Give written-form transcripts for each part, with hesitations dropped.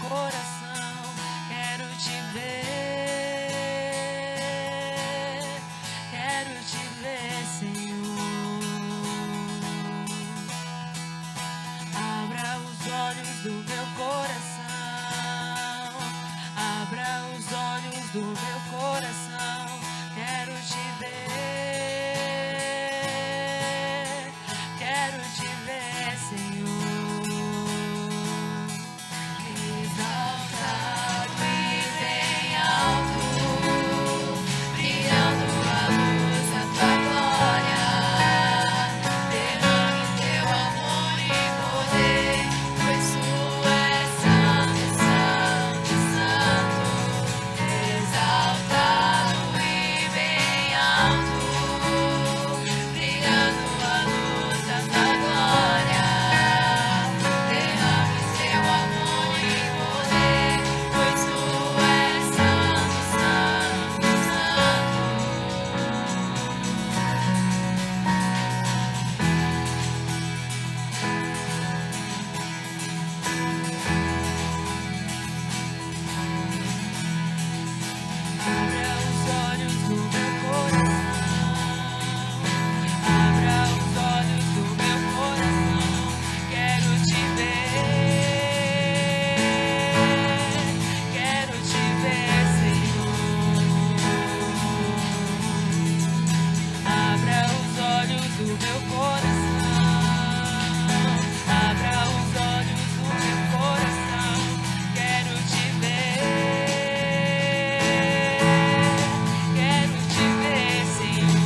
coração. Quero te ver, Senhor. Abra os olhos do meu coração. Abra os olhos do meu coração. Quero te ver. Quero te ver, Senhor. Exaltado e bem alto, brilhando a luz da tua glória. Derrame teu amor e poder, pois tu és santo, santo, santo. Exaltado e bem alto, brilhando a luz da tua glória. Derrame teu amor e poder, pois tu és santo, santo, Abra os olhos do meu coração. Abra os olhos do meu coração. Quero te ver, Senhor. Abra os olhos do meu coração. Abra os olhos do meu coração. Quero te ver, Senhor.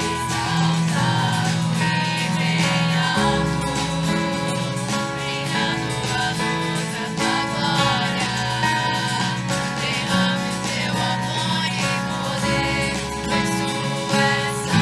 Exaltado e bem alto, brilhando a luz da tua glória. Derrame teu amor e poder, pois tu és santo,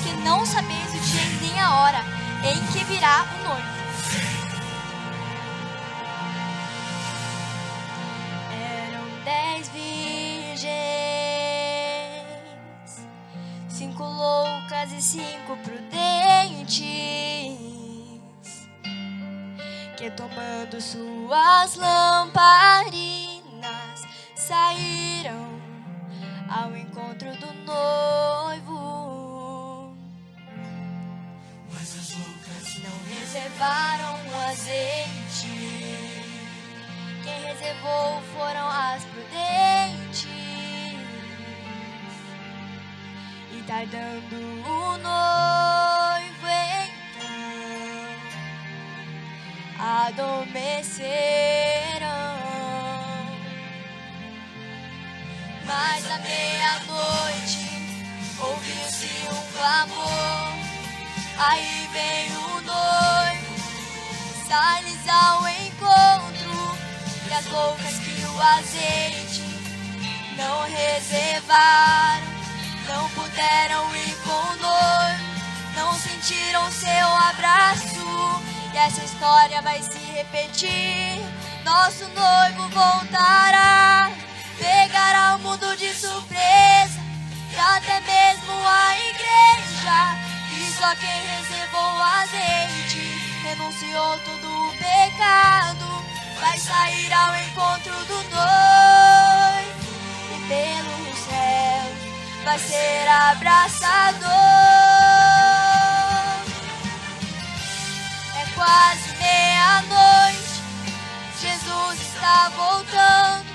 porque não sabeis o dia nem a hora em que virá o noivo. Eram 10 virgens, 5 loucas e 5 prudentes, que tomando suas lamparinas saíram ao encontro do noivo. Mas as loucas não reservaram o azeite. Quem reservou foram as prudentes. E tardando o noivo então adormeceram. Mas à meia-noite ouviu-se um clamor. Aí vem o noivo, sai-lhes ao encontro. E as loucas que o azeite não reservaram, não puderam ir com o noivo, não sentiram seu abraço. E essa história vai se repetir. Nosso noivo voltará, pegará o mundo de surpresa, e até mesmo a igreja. E só quem reservou o azeite, renunciou todo o pecado, vai sair ao encontro do noivo, e pelos céus vai ser abraçador. É quase meia-noite, Jesus está voltando.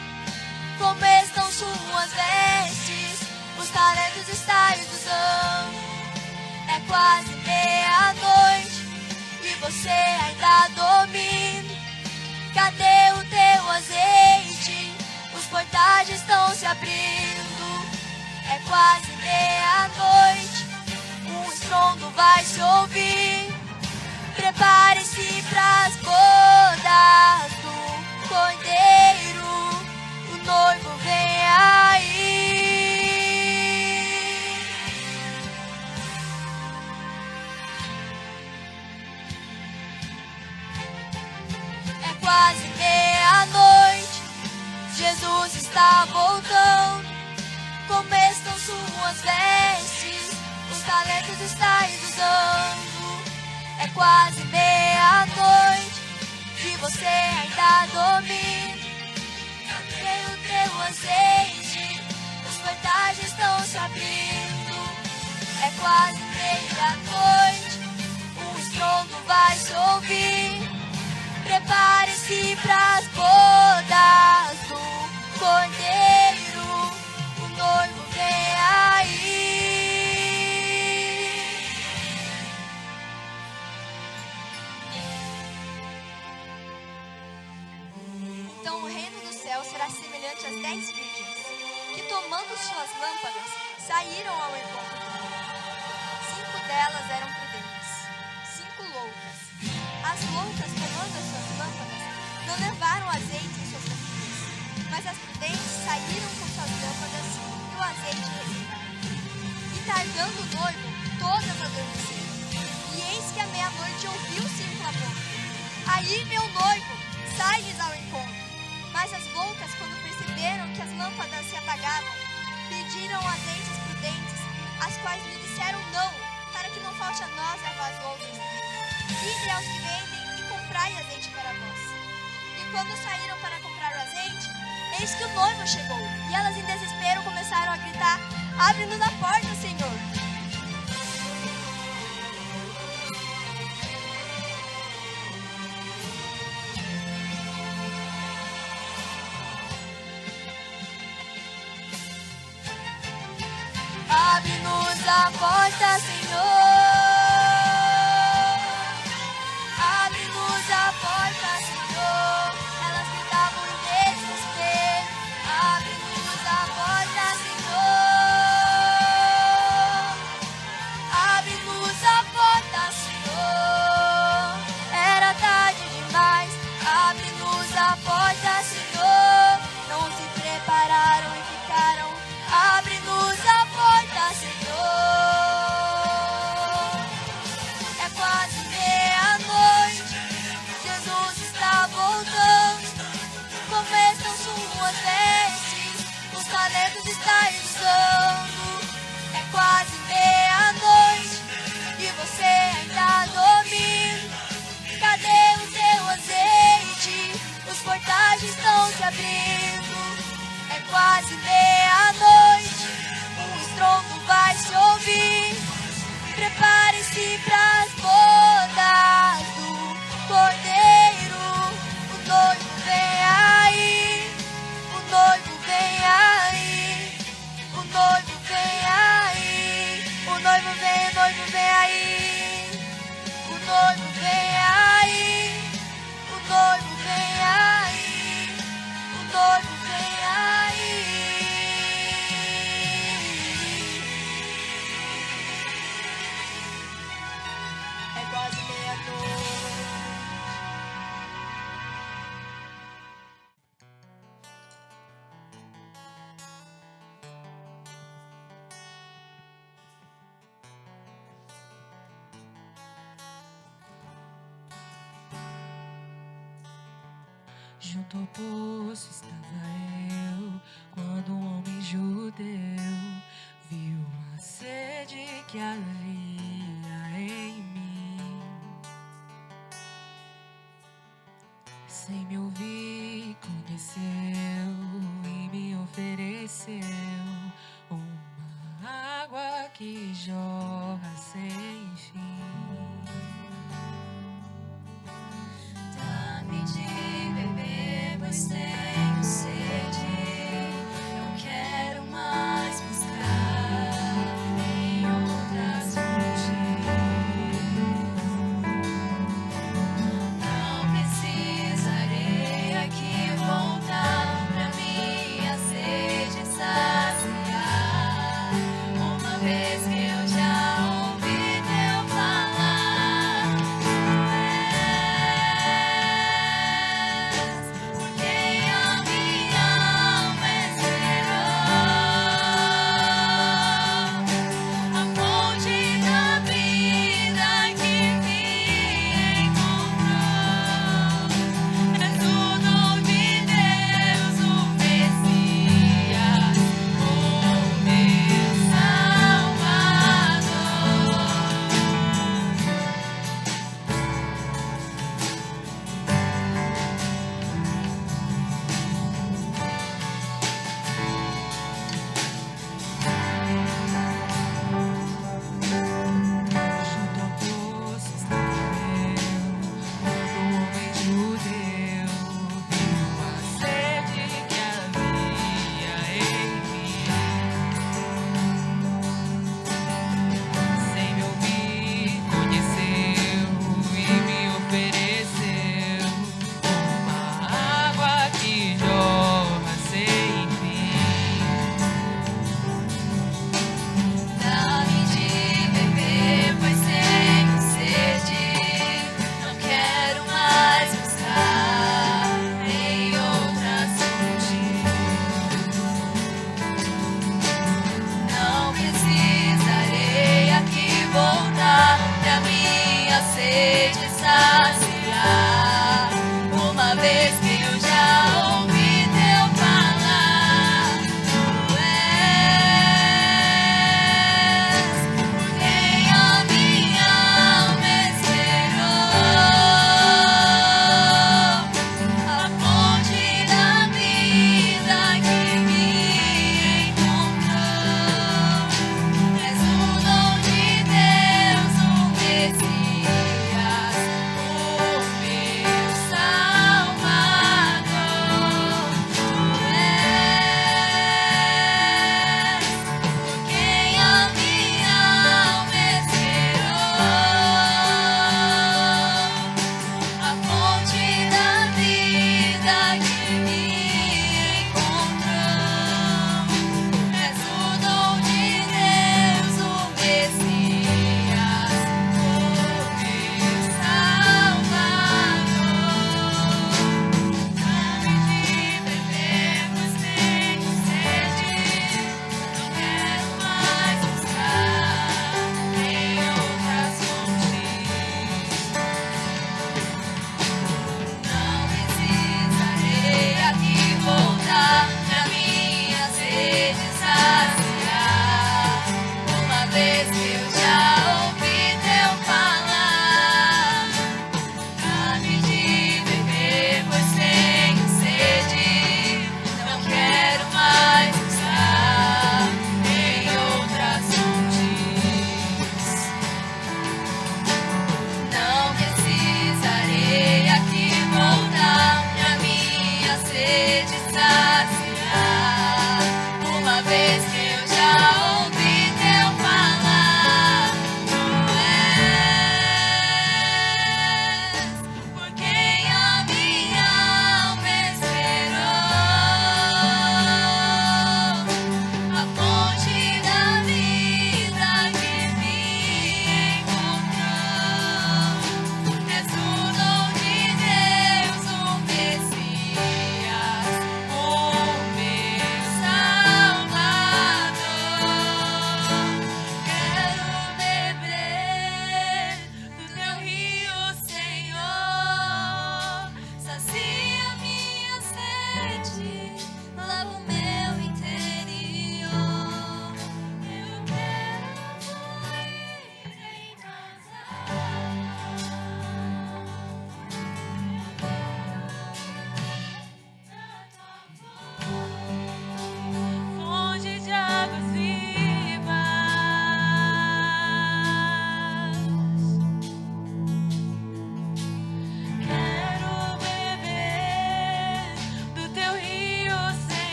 Como estão suas vestes? Os talentos estáis usando. É quase meia-noite e você ainda dormindo. Cadê o teu azeite? Os portais estão se abrindo. É quase meia-noite, um estrondo vai se ouvir. Prepare-se pras bodas do Cordeiro, o noivo vem aí. É quase meia-noite, Jesus está voltando. Como estão suas vestes? Os talentos estáis usando. É quase meia-noite e você ainda dormindo. Cadê o teu azeite? Os portais estão se abrindo. É quase meia-noite, um estrondo vai se ouvir. Prepare-se pras bodas do Cordeiro, o noivo vem aí. Então o reino do céu será semelhante às 10 virgens, que tomando suas lâmpadas, saíram ao encontro do noivo. 5 delas eram prudentes, 5 loucas. As loucas, tomando as suas lâmpadas, não levaram azeite em suas vasilhas, mas as prudentes saíram com suas lâmpadas e o azeite reservaram. E tardando o noivo, todas adormeceram. E eis que à meia-noite ouviu-se um clamor. Aí meu noivo, sai-lhes ao encontro. Mas as loucas, quando perceberam que as lâmpadas se apagavam, pediram azeite às prudentes, as quais lhe disseram não, para que não falte a nós e a vós outras também. Ide aos que vendem e comprai azeite para vós. E quando saíram para comprar o azeite, eis que o noivo chegou. E elas em desespero começaram a gritar: abre-nos a porta, Senhor. Abre-nos a porta, Senhor. Abre-nos a porta, Senhor. Elas gritavam em desespero. Abre-nos a porta, Senhor. Abre-nos a porta, Senhor. Era tarde demais. Abre-nos a porta, Senhor. Não se prepararam e ficaram. Abre-nos a porta, Senhor. talentos está usando. É quase meia-noite e você ainda dormindo. Cadê o seu azeite? Os portais estão se abrindo. É quase meia-noite, um estrondo vai se ouvir. Prepare-se pras bodas do Cordeiro. O noivo vem aí, o noivo vem aí, o noivo vem aí, o noivo vem aí, o noivo vem aí, o noivo vem aí, o noivo vem aí. É quase meia-noite. Junto ao poço estava eu, quando um homem judeu viu a sede que havia em mim. Sem me ouvir, conheceu e me ofereceu uma água que jorra sem fim. Dá-me de beber, pois tenho sede. Não quero mais buscar em outras fontes. Não precisarei aqui voltar.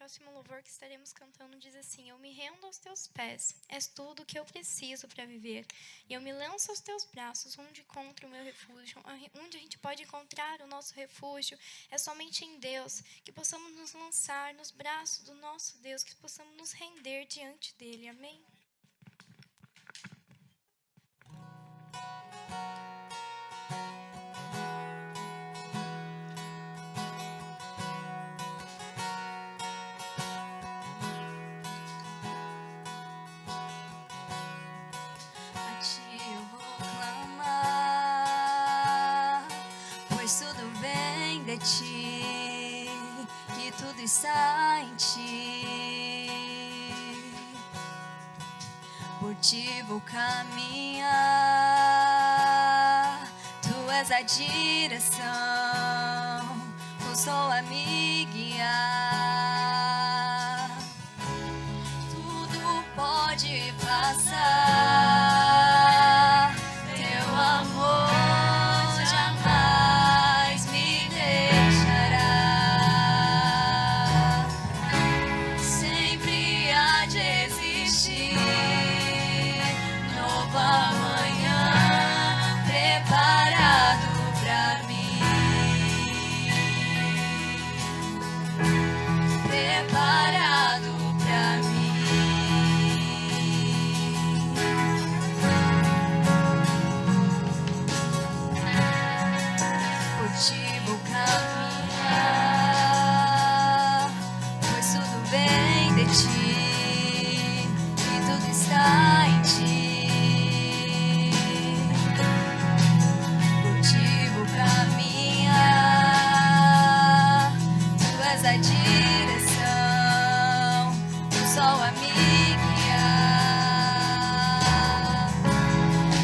próximo louvor que estaremos cantando diz assim: eu me rendo aos teus pés, és tudo o que eu preciso para viver. E eu me lanço aos teus braços, onde encontro o meu refúgio, onde a gente pode encontrar o nosso refúgio. É somente em Deus, que possamos nos lançar nos braços do nosso Deus, que possamos nos render diante dele. Amém? A ti eu vou clamar, pois tudo vem de ti, que tudo está em ti. Por ti vou caminhar, tu és a direção, o sol a me guiar. Tudo pode passar, teu amor jamais me deixará. Sempre há de existir nova manhã preparado pra mim, preparado pra mim. Por ti vou caminhar, pois tudo vem de ti, e tudo está em ti. Por ti vou caminhar, tu és a direção, o sol a me guiar.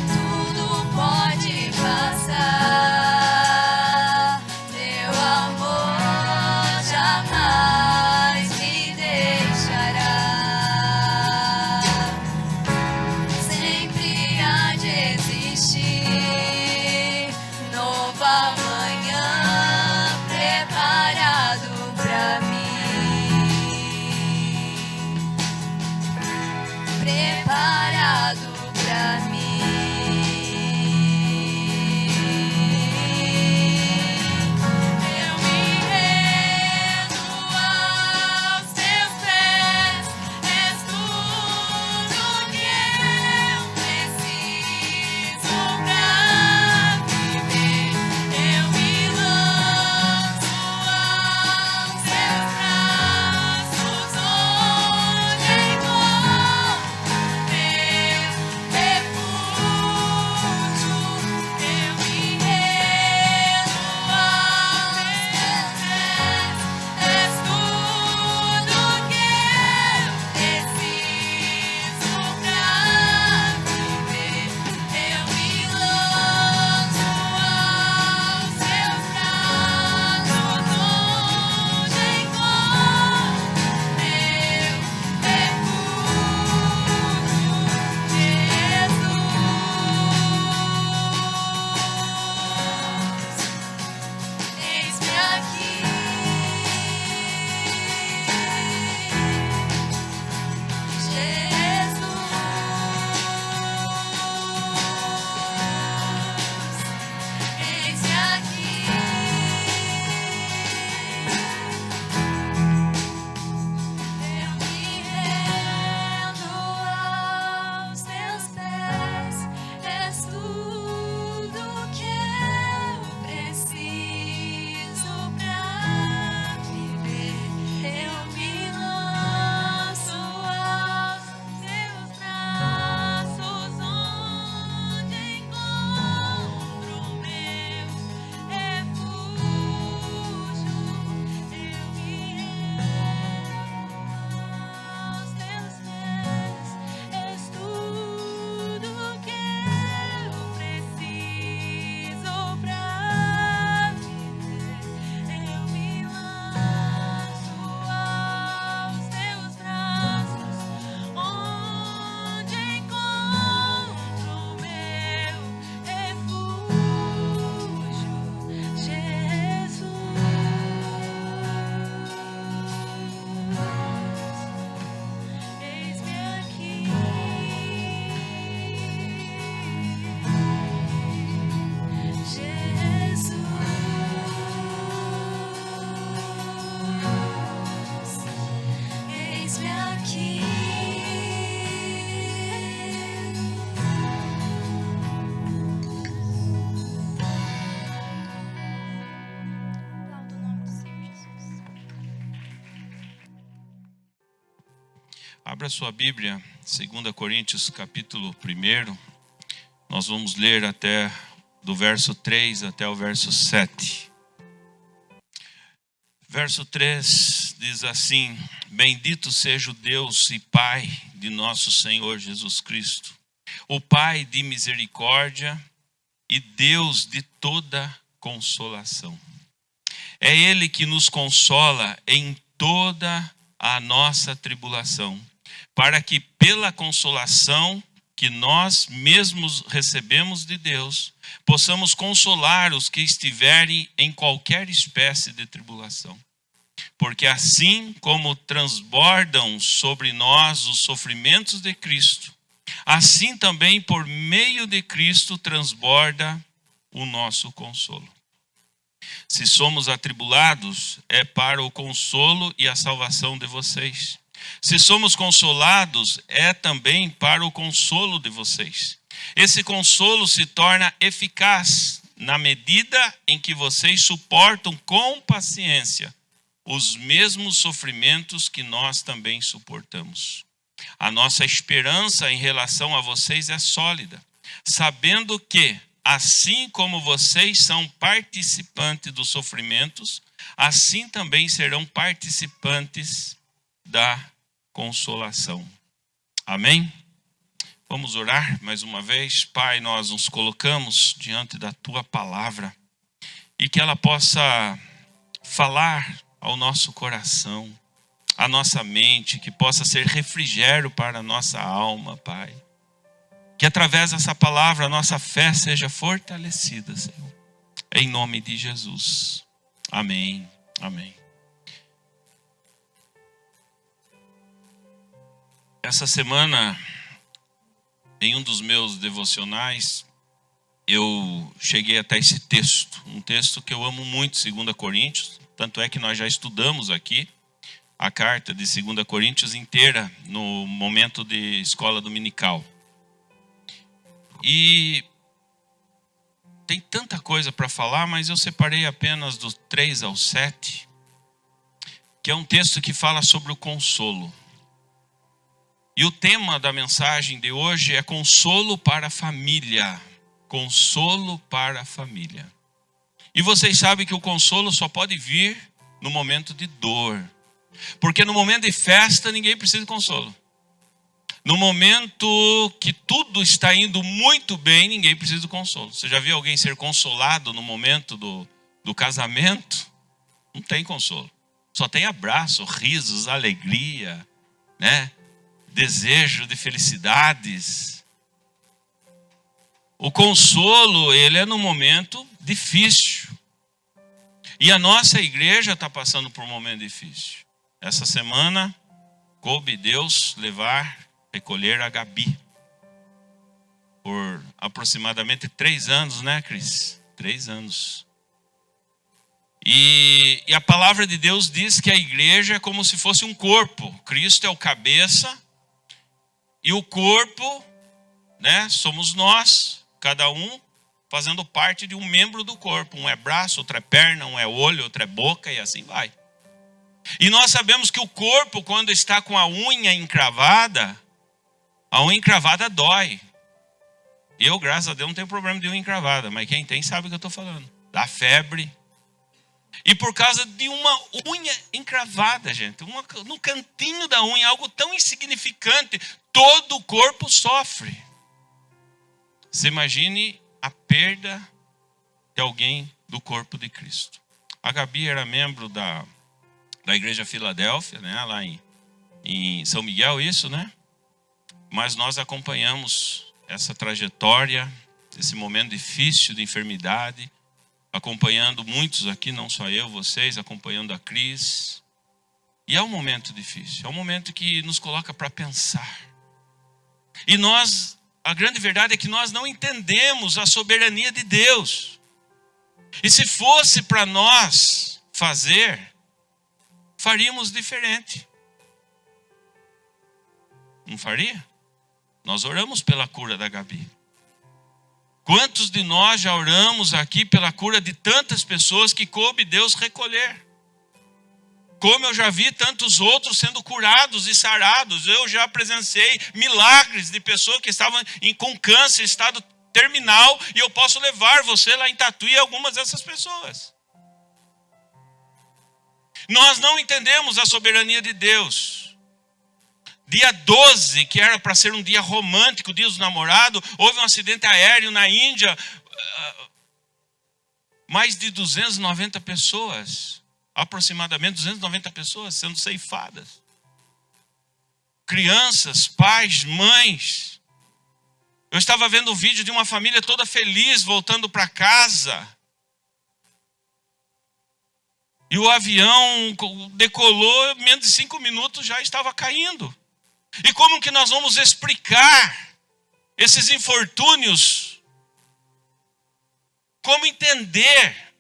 Tudo pode passar, teu amor jamais me deixará. Sempre há de existir nova manhã preparado pra mim, preparado pra mim. Eu me rendo aos teus pés, és tudo que eu preciso pra viver. Eu me lanço aos teus braços, onde encontro meu refúgio. Abra sua Bíblia, 2 Coríntios capítulo 1. Nós vamos ler até do verso 3 até o verso 7. Verso 3 diz assim: Bendito seja o Deus e Pai de nosso Senhor Jesus Cristo, o Pai de misericórdia e Deus de toda consolação. É Ele que nos consola em toda a nossa tribulação, para que pela consolação que nós mesmos recebemos de Deus, possamos consolar os que estiverem em qualquer espécie de tribulação. Porque assim como transbordam sobre nós os sofrimentos de Cristo, assim também por meio de Cristo transborda o nosso consolo. Se somos atribulados, é para o consolo e a salvação de vocês. Se somos consolados, é também para o consolo de vocês. Esse consolo se torna eficaz na medida em que vocês suportam com paciência os mesmos sofrimentos que nós também suportamos. A nossa esperança em relação a vocês é sólida, sabendo que, assim como vocês são participantes dos sofrimentos, assim também serão participantes da consolação. Amém? Vamos orar mais uma vez. Pai, nós nos colocamos diante da Tua palavra e que ela possa falar ao nosso coração, à nossa mente, que possa ser refrigério para a nossa alma, Pai. Que através dessa palavra a nossa fé seja fortalecida, Senhor. Em nome de Jesus. Amém. Amém. Essa semana, em um dos meus devocionais, eu cheguei até esse texto. Um texto que eu amo muito, 2 Coríntios. Tanto é que nós já estudamos aqui a carta de 2 Coríntios inteira no momento de escola dominical. E tem tanta coisa para falar, mas eu separei apenas do 3 ao 7, que é um texto que fala sobre o consolo. E o tema da mensagem de hoje é consolo para a família. Consolo para a família. E vocês sabem que o consolo só pode vir no momento de dor. Porque no momento de festa ninguém precisa de consolo. No momento que tudo está indo muito bem, ninguém precisa de consolo. Você já viu alguém ser consolado no momento do casamento? Não tem consolo. Só tem abraço, risos, alegria, né? Desejo de felicidades. O consolo, ele é no momento difícil. E a nossa igreja está passando por um momento difícil. Essa semana, coube Deus recolher a Gabi. Por aproximadamente 3 anos, né, Cris? 3 anos. E a palavra de Deus diz que a igreja é como se fosse um corpo. Cristo é o cabeça. E o corpo, né, somos nós, cada um fazendo parte de um membro do corpo. Um é braço, outro é perna, um é olho, outro é boca e assim vai. E nós sabemos que o corpo, quando está com a unha encravada dói. Eu, graças a Deus, não tenho problema de unha encravada, mas quem tem sabe o que eu estou falando. Dá febre. E por causa de uma unha encravada, gente, no cantinho da unha, algo tão insignificante, todo o corpo sofre. Você imagine a perda de alguém do corpo de Cristo. A Gabi era membro da Igreja Filadélfia, né, lá em São Miguel, isso, né? Mas nós acompanhamos essa trajetória, esse momento difícil de enfermidade, acompanhando muitos aqui, não só eu, vocês, acompanhando a Cris. E é um momento difícil, é um momento que nos coloca para pensar. E a grande verdade é que nós não entendemos a soberania de Deus. E se fosse para nós faríamos diferente. Não faria? Nós oramos pela cura da Gabi. Quantos de nós já oramos aqui pela cura de tantas pessoas que coube Deus recolher? Como eu já vi tantos outros sendo curados e sarados. Eu já presenciei milagres de pessoas que estavam com câncer, estado terminal, e eu posso levar você lá em Tatuí algumas dessas pessoas. Nós não entendemos a soberania de Deus. Dia 12, que era para ser um dia romântico, dia dos namorados, houve um acidente aéreo na Índia. Mais de 290 pessoas, aproximadamente 290 pessoas sendo ceifadas. Crianças, pais, mães. Eu estava vendo um vídeo de uma família toda feliz voltando para casa. E o avião decolou, menos de 5 minutos já estava caindo. E como que nós vamos explicar esses infortúnios? Como entender?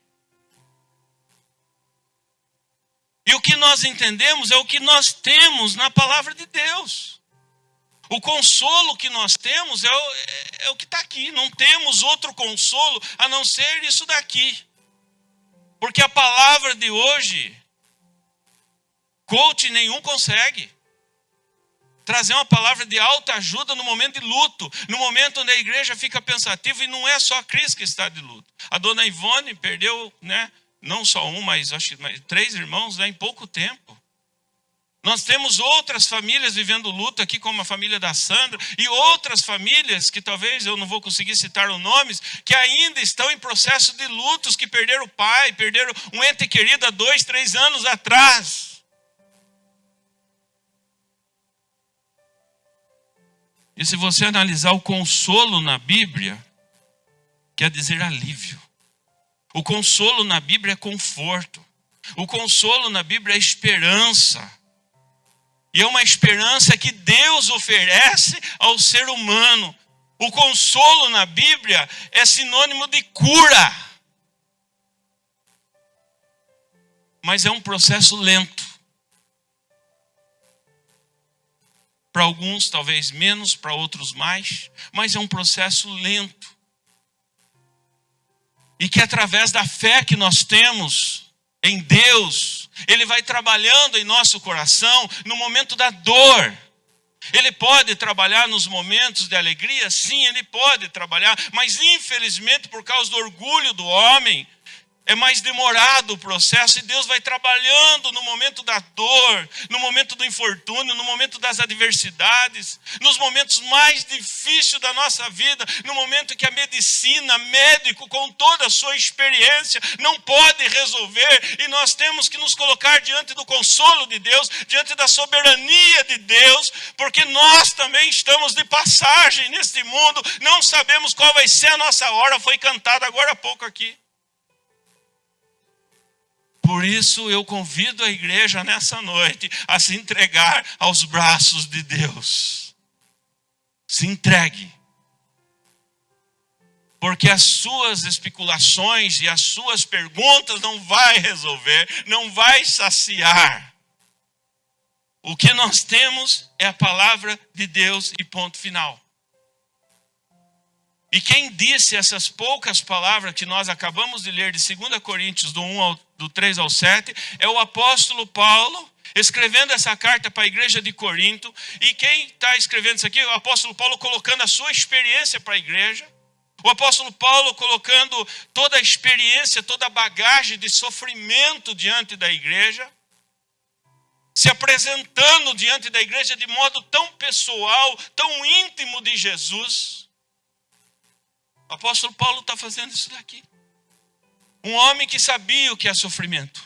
E o que nós entendemos é o que nós temos na palavra de Deus. O consolo que nós temos é o que está aqui. Não temos outro consolo a não ser isso daqui. Porque a palavra de hoje, coach nenhum consegue trazer uma palavra de alta ajuda no momento de luto, no momento onde a igreja fica pensativa, e não é só a Cris que está de luto. A dona Ivone perdeu, não só um, mas acho que 3 irmãos, em pouco tempo. Nós temos outras famílias vivendo luto aqui, como a família da Sandra, e outras famílias, que talvez eu não vou conseguir citar os nomes, que ainda estão em processo de lutos, que perderam o pai, perderam um ente querido há 2, 3 anos atrás. E se você analisar o consolo na Bíblia, quer dizer alívio. O consolo na Bíblia é conforto. O consolo na Bíblia é esperança. E é uma esperança que Deus oferece ao ser humano. O consolo na Bíblia é sinônimo de cura. Mas é um processo lento. Para alguns talvez menos, para outros mais, mas é um processo lento. E que através da fé que nós temos em Deus, Ele vai trabalhando em nosso coração no momento da dor. Ele pode trabalhar nos momentos de alegria? Sim, Ele pode trabalhar, mas infelizmente por causa do orgulho do homem, é mais demorado o processo, e Deus vai trabalhando no momento da dor, no momento do infortúnio, no momento das adversidades, nos momentos mais difíceis da nossa vida, no momento que a medicina, médico com toda a sua experiência não pode resolver, e nós temos que nos colocar diante do consolo de Deus, diante da soberania de Deus, porque nós também estamos de passagem neste mundo, não sabemos qual vai ser a nossa hora, foi cantado agora há pouco aqui. Por isso eu convido a igreja nessa noite a se entregar aos braços de Deus. Se entregue. Porque as suas especulações e as suas perguntas não vai resolver, não vai saciar. O que nós temos é a palavra de Deus e ponto final. E quem disse essas poucas palavras que nós acabamos de ler de 2 Coríntios, do 3 ao 7, é o apóstolo Paulo, escrevendo essa carta para a igreja de Corinto. E quem está escrevendo isso aqui é o apóstolo Paulo colocando a sua experiência para a igreja. O apóstolo Paulo colocando toda a experiência, toda a bagagem de sofrimento diante da igreja. Se apresentando diante da igreja de modo tão pessoal, tão íntimo de Jesus. O apóstolo Paulo está fazendo isso daqui. Um homem que sabia o que é sofrimento.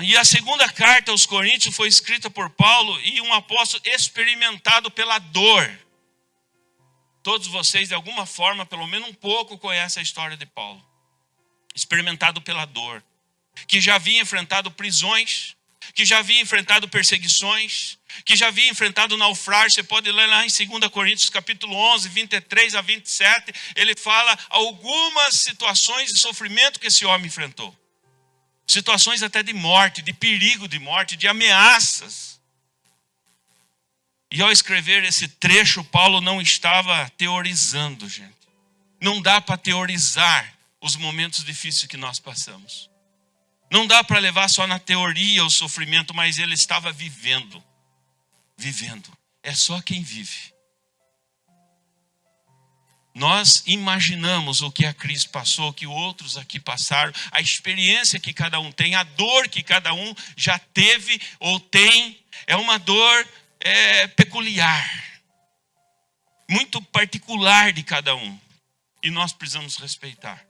E a segunda carta aos Coríntios foi escrita por Paulo, e um apóstolo experimentado pela dor. Todos vocês, de alguma forma, pelo menos um pouco, conhecem a história de Paulo. Experimentado pela dor. Que já havia enfrentado prisões, que já havia enfrentado perseguições, que já havia enfrentado naufrágio. Você pode ler lá em 2 Coríntios capítulo 11, 23 a 27, ele fala algumas situações de sofrimento que esse homem enfrentou. Situações até de morte, de perigo de morte, de ameaças. E ao escrever esse trecho, Paulo não estava teorizando, gente. Não dá para teorizar os momentos difíceis que nós passamos. Não dá para levar só na teoria o sofrimento, mas ele estava vivendo. É só quem vive. Nós imaginamos o que a Cris passou, o que outros aqui passaram, a experiência que cada um tem, a dor que cada um já teve ou tem, é uma dor peculiar, muito particular de cada um, e nós precisamos respeitar.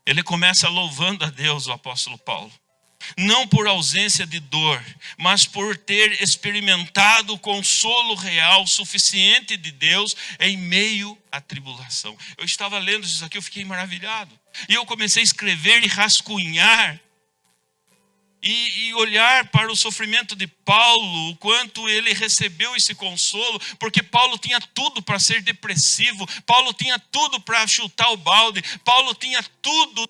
Ele começa louvando a Deus, o apóstolo Paulo. Não por ausência de dor, mas por ter experimentado o consolo real suficiente de Deus em meio à tribulação. Eu estava lendo isso aqui, eu fiquei maravilhado. E eu comecei a escrever e rascunhar. E olhar para o sofrimento de Paulo, o quanto ele recebeu esse consolo, porque Paulo tinha tudo para ser depressivo, Paulo tinha tudo para chutar o balde, Paulo tinha tudo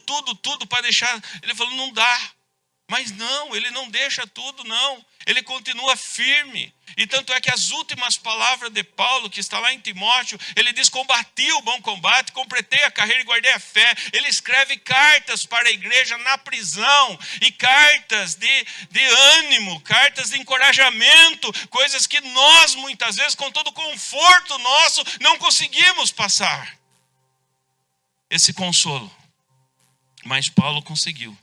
para deixar. Ele falou, não dá. Mas não, ele não deixa tudo, não. Ele continua firme. E tanto é que as últimas palavras de Paulo, que está lá em Timóteo, ele diz, combati o bom combate, completei a carreira e guardei a fé. Ele escreve cartas para a igreja na prisão, e cartas de ânimo, cartas de encorajamento, coisas que nós, muitas vezes, com todo o conforto nosso, não conseguimos passar esse consolo. Mas Paulo conseguiu.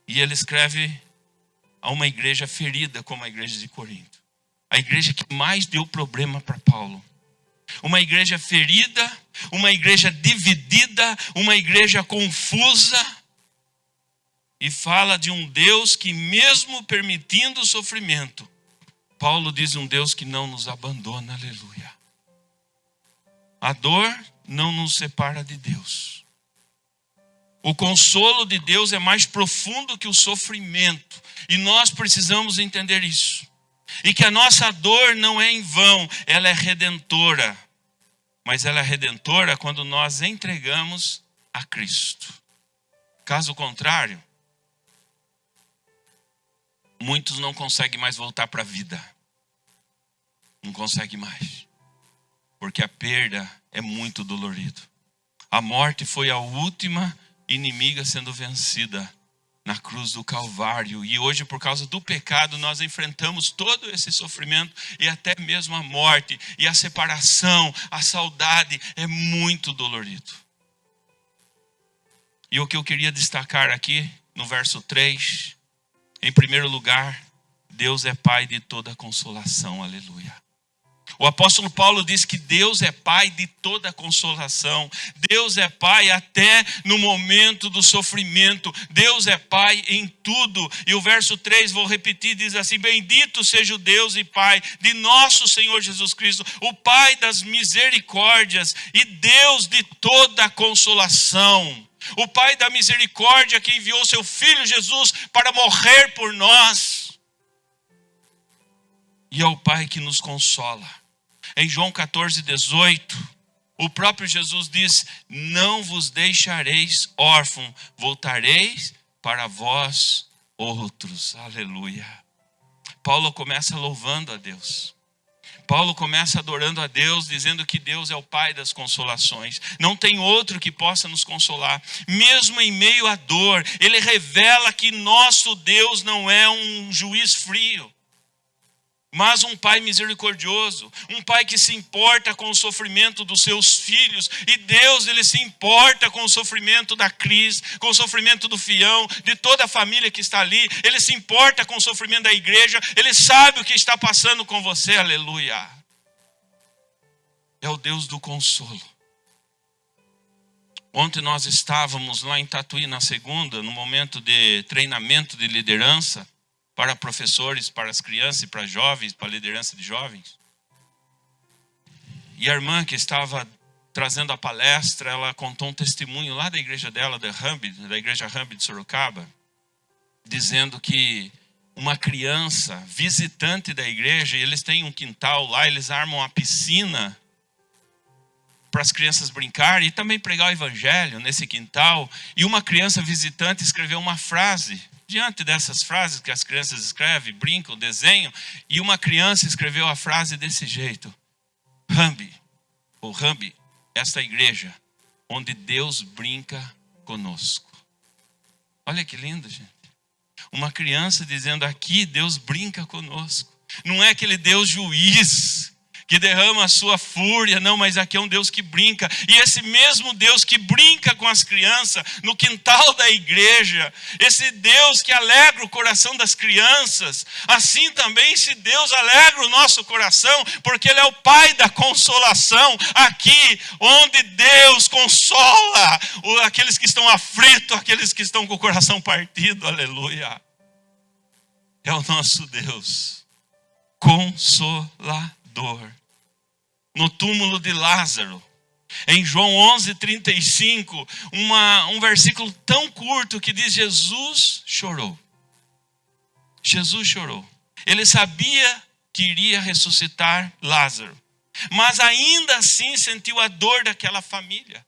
E ele escreve a uma igreja ferida como a igreja de Corinto. A igreja que mais deu problema para Paulo. Uma igreja ferida, uma igreja dividida, uma igreja confusa. E fala de um Deus que mesmo permitindo o sofrimento, Paulo diz um Deus que não nos abandona, aleluia. A dor não nos separa de Deus. O consolo de Deus é mais profundo que o sofrimento. E nós precisamos entender isso. E que a nossa dor não é em vão, ela é redentora. Mas ela é redentora quando nós entregamos a Cristo. Caso contrário, muitos não conseguem mais voltar para a vida. Não conseguem mais. Porque a perda é muito dolorido. A morte foi a última inimiga sendo vencida na cruz do Calvário. E hoje, por causa do pecado, nós enfrentamos todo esse sofrimento e até mesmo a morte. E a separação, a saudade é muito dolorido. E o que eu queria destacar aqui no verso 3, em primeiro lugar, Deus é Pai de toda consolação, aleluia. O apóstolo Paulo diz que Deus é Pai de toda consolação. Deus é Pai até no momento do sofrimento. Deus é Pai em tudo. E o verso 3, vou repetir, diz assim: bendito seja o Deus e Pai de nosso Senhor Jesus Cristo, o Pai das misericórdias e Deus de toda consolação. O Pai da misericórdia que enviou seu Filho Jesus para morrer por nós. E é o Pai que nos consola. Em João 14:18, o próprio Jesus diz: não vos deixareis órfãos, voltareis para vós outros. Aleluia. Paulo começa louvando a Deus. Paulo começa adorando a Deus, dizendo que Deus é o Pai das consolações. Não tem outro que possa nos consolar. Mesmo em meio à dor, ele revela que nosso Deus não é um juiz frio, mas um Pai misericordioso, um Pai que se importa com o sofrimento dos seus filhos. E Deus, ele se importa com o sofrimento da Cris, com o sofrimento do Fião, de toda a família que está ali. Ele se importa com o sofrimento da igreja. Ele sabe o que está passando com você, aleluia. É o Deus do consolo. Ontem nós estávamos lá em Tatuí, na segunda, no momento de treinamento de liderança, para professores, para as crianças e para jovens, para a liderança de jovens. E a irmã que estava trazendo a palestra, ela contou um testemunho lá da igreja dela, da igreja Rambi de Sorocaba, dizendo que uma criança visitante da igreja, e eles têm um quintal lá, eles armam uma piscina para as crianças brincarem e também pregar o evangelho nesse quintal. E uma criança visitante escreveu uma frase diante dessas frases que as crianças escrevem, brincam, desenham, e uma criança escreveu a frase desse jeito: Rambi, esta igreja onde Deus brinca conosco. Olha que lindo, gente. Uma criança dizendo: aqui Deus brinca conosco. Não é aquele Deus juiz que derrama a sua fúria, não, mas aqui é um Deus que brinca. E esse mesmo Deus que brinca com as crianças no quintal da igreja, esse Deus que alegra o coração das crianças, assim também esse Deus alegra o nosso coração, porque Ele é o Pai da consolação. Aqui onde Deus consola aqueles que estão aflitos, aqueles que estão com o coração partido, aleluia. É o nosso Deus consolador. No túmulo de Lázaro, em João 11:35, um versículo tão curto que diz: Jesus chorou. Jesus chorou. Ele sabia que iria ressuscitar Lázaro, mas ainda assim sentiu a dor daquela família.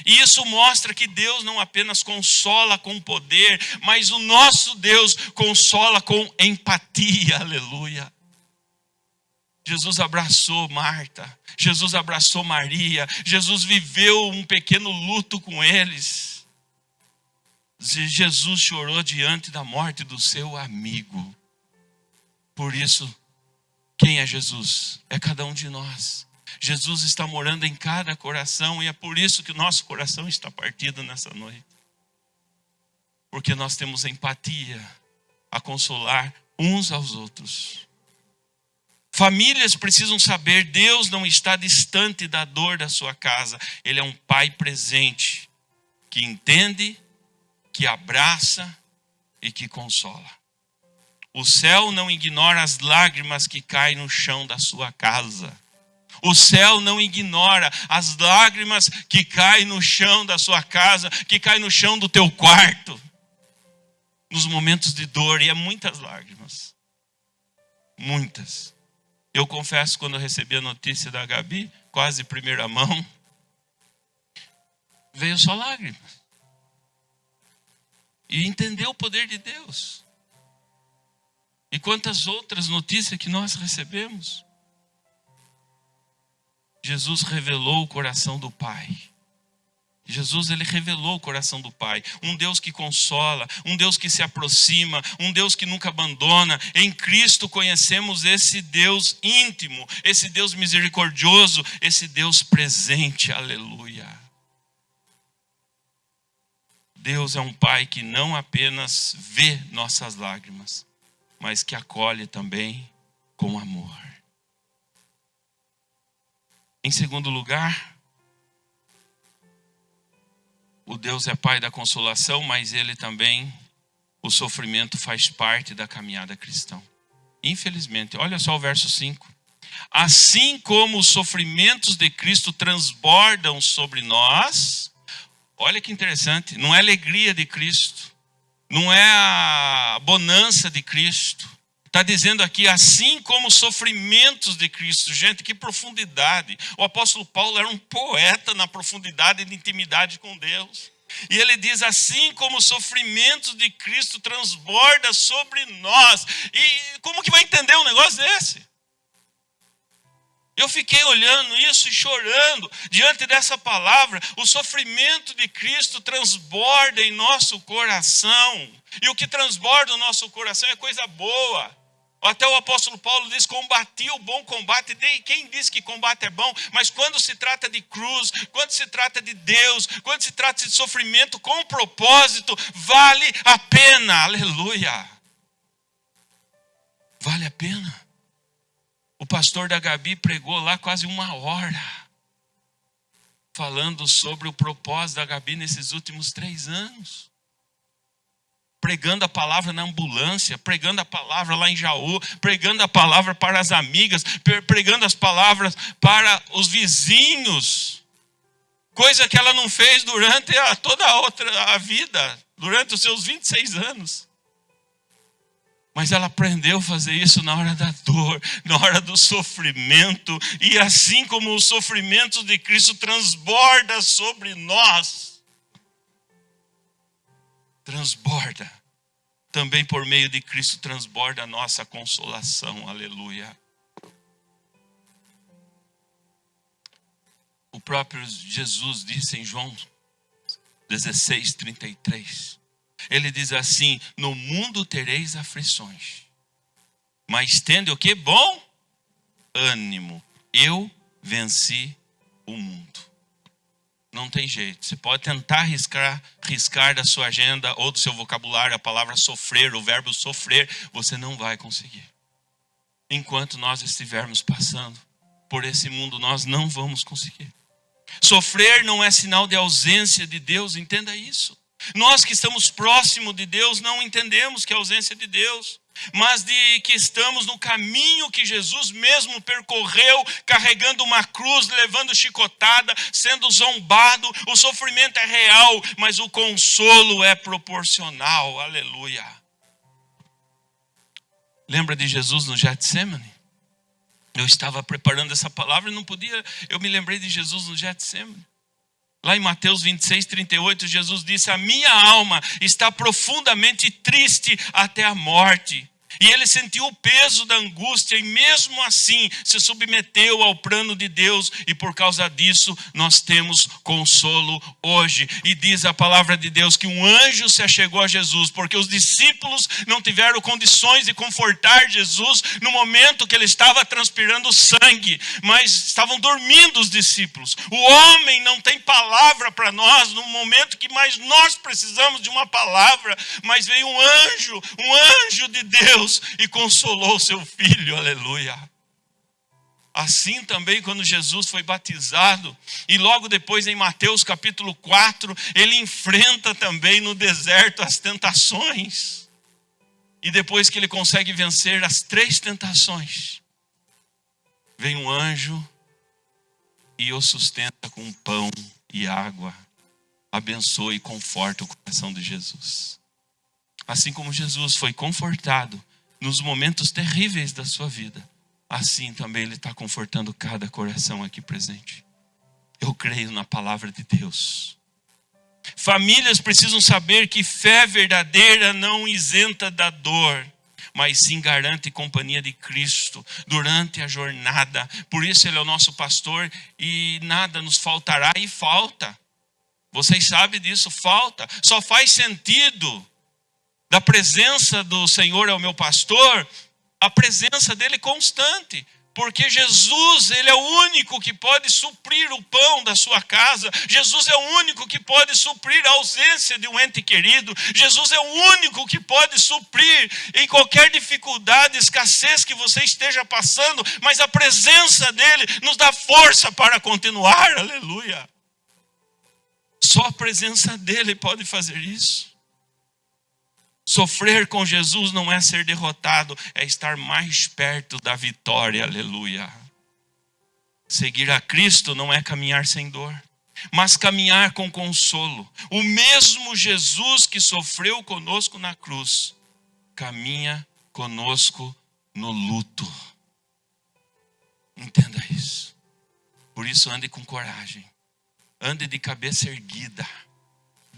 E isso mostra que Deus não apenas consola com poder, mas o nosso Deus consola com empatia, aleluia. Jesus abraçou Marta, Jesus abraçou Maria, Jesus viveu um pequeno luto com eles. Jesus chorou diante da morte do seu amigo. Por isso, quem é Jesus? É cada um de nós. Jesus está morando em cada coração e é por isso que o nosso coração está partido nessa noite. Porque nós temos empatia a consolar uns aos outros. Famílias precisam saber: Deus não está distante da dor da sua casa. Ele é um pai presente, que entende, que abraça e que consola. O céu não ignora as lágrimas que caem no chão da sua casa. O céu não ignora as lágrimas que caem no chão da sua casa, que caem no chão do teu quarto. Nos momentos de dor, e é muitas lágrimas. Muitas. Eu confesso, quando eu recebi a notícia da Gabi, quase primeira mão, veio só lágrimas. E entendeu o poder de Deus. E quantas outras notícias que nós recebemos. Jesus revelou o coração do Pai. Jesus, ele revelou o coração do Pai. Um Deus que consola, um Deus que se aproxima, um Deus que nunca abandona. Em Cristo conhecemos esse Deus íntimo, esse Deus misericordioso, esse Deus presente, aleluia. Deus é um Pai que não apenas vê nossas lágrimas, mas que acolhe também com amor. Em segundo lugar, o Deus é Pai da consolação, mas Ele também, o sofrimento faz parte da caminhada cristã. Infelizmente, olha só o verso 5. Assim como os sofrimentos de Cristo transbordam sobre nós, olha que interessante, não é a alegria de Cristo, não é a bonança de Cristo. Está dizendo aqui, assim como os sofrimentos de Cristo. Gente, que profundidade. O apóstolo Paulo era um poeta na profundidade de intimidade com Deus. E ele diz, assim como os sofrimentos de Cristo transborda sobre nós. E como que vai entender um negócio desse? Eu fiquei olhando isso e chorando diante dessa palavra. O sofrimento de Cristo transborda em nosso coração. E o que transborda no nosso coração é coisa boa. Até o apóstolo Paulo diz, combati o bom combate. Quem diz que combate é bom? Mas quando se trata de cruz, quando se trata de Deus, quando se trata de sofrimento com propósito, vale a pena. Aleluia. Vale a pena. O pastor da Gabi pregou lá quase 1 hora, falando sobre o propósito da Gabi nesses últimos 3 anos. Pregando a palavra na ambulância, pregando a palavra lá em Jaú, pregando a palavra para as amigas, pregando as palavras para os vizinhos. Coisa que ela não fez durante toda a vida, durante os seus 26 anos. Mas ela aprendeu a fazer isso na hora da dor, na hora do sofrimento. E assim como os sofrimentos de Cristo transborda sobre nós, transborda. Também por meio de Cristo transborda a nossa consolação. Aleluia. O próprio Jesus disse em João 16:33. Ele diz assim: no mundo tereis aflições, mas tende o que? Bom ânimo. Eu venci o mundo. Não tem jeito. Você pode tentar riscar da sua agenda ou do seu vocabulário a palavra sofrer, o verbo sofrer. Você não vai conseguir. Enquanto nós estivermos passando por esse mundo, nós não vamos conseguir. Sofrer não é sinal de ausência de Deus, entenda isso. Nós que estamos próximos de Deus não entendemos que é ausência de Deus, mas de que estamos no caminho que Jesus mesmo percorreu, carregando uma cruz, levando chicotada, sendo zombado. O sofrimento é real, mas o consolo é proporcional. Aleluia. Lembra de Jesus no Getsemane? Eu estava preparando essa palavra e não podia, eu me lembrei de Jesus no Getsemane. Lá em Mateus 26, 38, Jesus disse: a minha alma está profundamente triste até a morte. E ele sentiu o peso da angústia e mesmo assim se submeteu ao plano de Deus. E por causa disso nós temos consolo hoje. E diz a palavra de Deus que um anjo se achegou a Jesus, porque os discípulos não tiveram condições de confortar Jesus no momento que ele estava transpirando sangue, mas estavam dormindo os discípulos. O homem não tem palavra para nós no momento que mais nós precisamos de uma palavra, mas veio um anjo de Deus e consolou seu filho, aleluia. Assim também quando Jesus foi batizado, e logo depois em Mateus capítulo 4, ele enfrenta também no deserto as tentações. E depois que ele consegue vencer as 3 tentações, vem um anjo e o sustenta com pão e água. Abençoa e conforta o coração de Jesus. Assim como Jesus foi confortado nos momentos terríveis da sua vida, assim também ele está confortando cada coração aqui presente. Eu creio na palavra de Deus. Famílias precisam saber que fé verdadeira não isenta da dor, mas sim garante companhia de Cristo durante a jornada. Por isso ele é o nosso pastor e nada nos faltará, e falta. Vocês sabem disso, falta. Só faz sentido da presença do Senhor é o meu pastor, a presença dele constante, porque Jesus, ele é o único que pode suprir o pão da sua casa. Jesus é o único que pode suprir a ausência de um ente querido. Jesus é o único que pode suprir em qualquer dificuldade, escassez que você esteja passando, mas a presença dele nos dá força para continuar, aleluia. Só a presença dele pode fazer isso. Sofrer com Jesus não é ser derrotado, é estar mais perto da vitória, aleluia. Seguir a Cristo não é caminhar sem dor, mas caminhar com consolo. O mesmo Jesus que sofreu conosco na cruz, caminha conosco no luto. Entenda isso. Por isso ande com coragem, ande de cabeça erguida.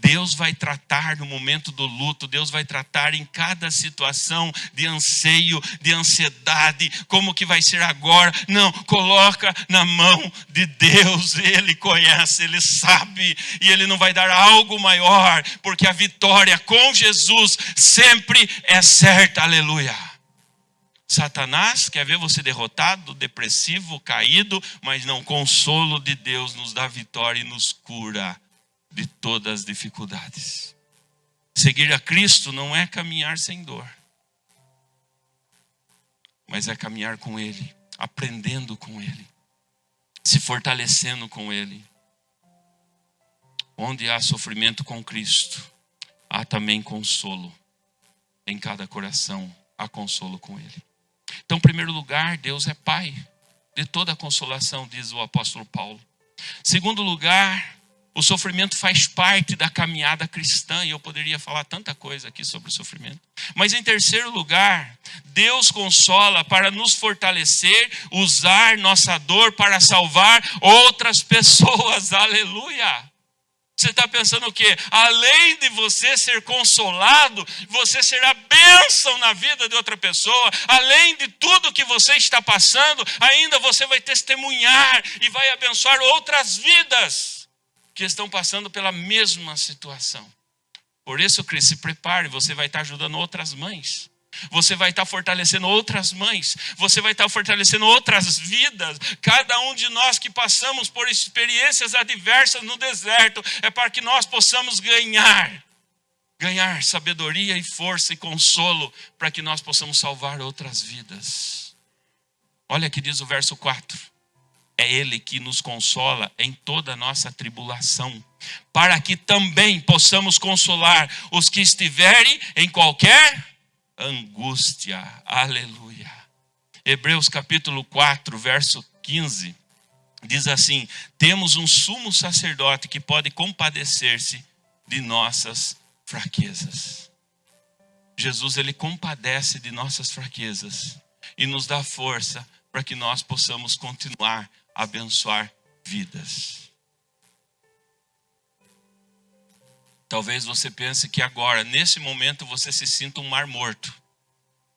Deus vai tratar no momento do luto, Deus vai tratar em cada situação de anseio, de ansiedade, como que vai ser agora. Não, coloca na mão de Deus, Ele conhece, Ele sabe, e Ele não vai dar algo maior, porque a vitória com Jesus sempre é certa, aleluia. Satanás quer ver você derrotado, depressivo, caído, mas não, o consolo de Deus nos dá vitória e nos cura de todas as dificuldades. Seguir a Cristo não é caminhar sem dor, mas é caminhar com Ele, aprendendo com Ele, se fortalecendo com Ele. Onde há sofrimento com Cristo, há também consolo. Em cada coração há consolo com Ele. Então, em primeiro lugar, Deus é Pai de toda a consolação, diz o apóstolo Paulo. Segundo lugar, o sofrimento faz parte da caminhada cristã, e eu poderia falar tanta coisa aqui sobre o sofrimento. Mas em terceiro lugar, Deus consola para nos fortalecer, usar nossa dor para salvar outras pessoas, aleluia. Você está pensando o quê? Além de você ser consolado, você será bênção na vida de outra pessoa. Além de tudo que você está passando, ainda você vai testemunhar e vai abençoar outras vidas que estão passando pela mesma situação. Por isso, Cris, se prepare, você vai estar ajudando outras mães. Você vai estar fortalecendo outras mães. Você vai estar fortalecendo outras vidas. Cada um de nós que passamos por experiências adversas no deserto, é para que nós possamos ganhar sabedoria e força e consolo, para que nós possamos salvar outras vidas. Olha que diz o verso 4. É Ele que nos consola em toda a nossa tribulação, para que também possamos consolar os que estiverem em qualquer angústia. Aleluia. Hebreus capítulo 4, verso 15, diz assim: temos um sumo sacerdote que pode compadecer-se de nossas fraquezas. Jesus, ele compadece de nossas fraquezas e nos dá força para que nós possamos continuar a abençoar vidas. Talvez você pense que agora, nesse momento, você se sinta um mar morto.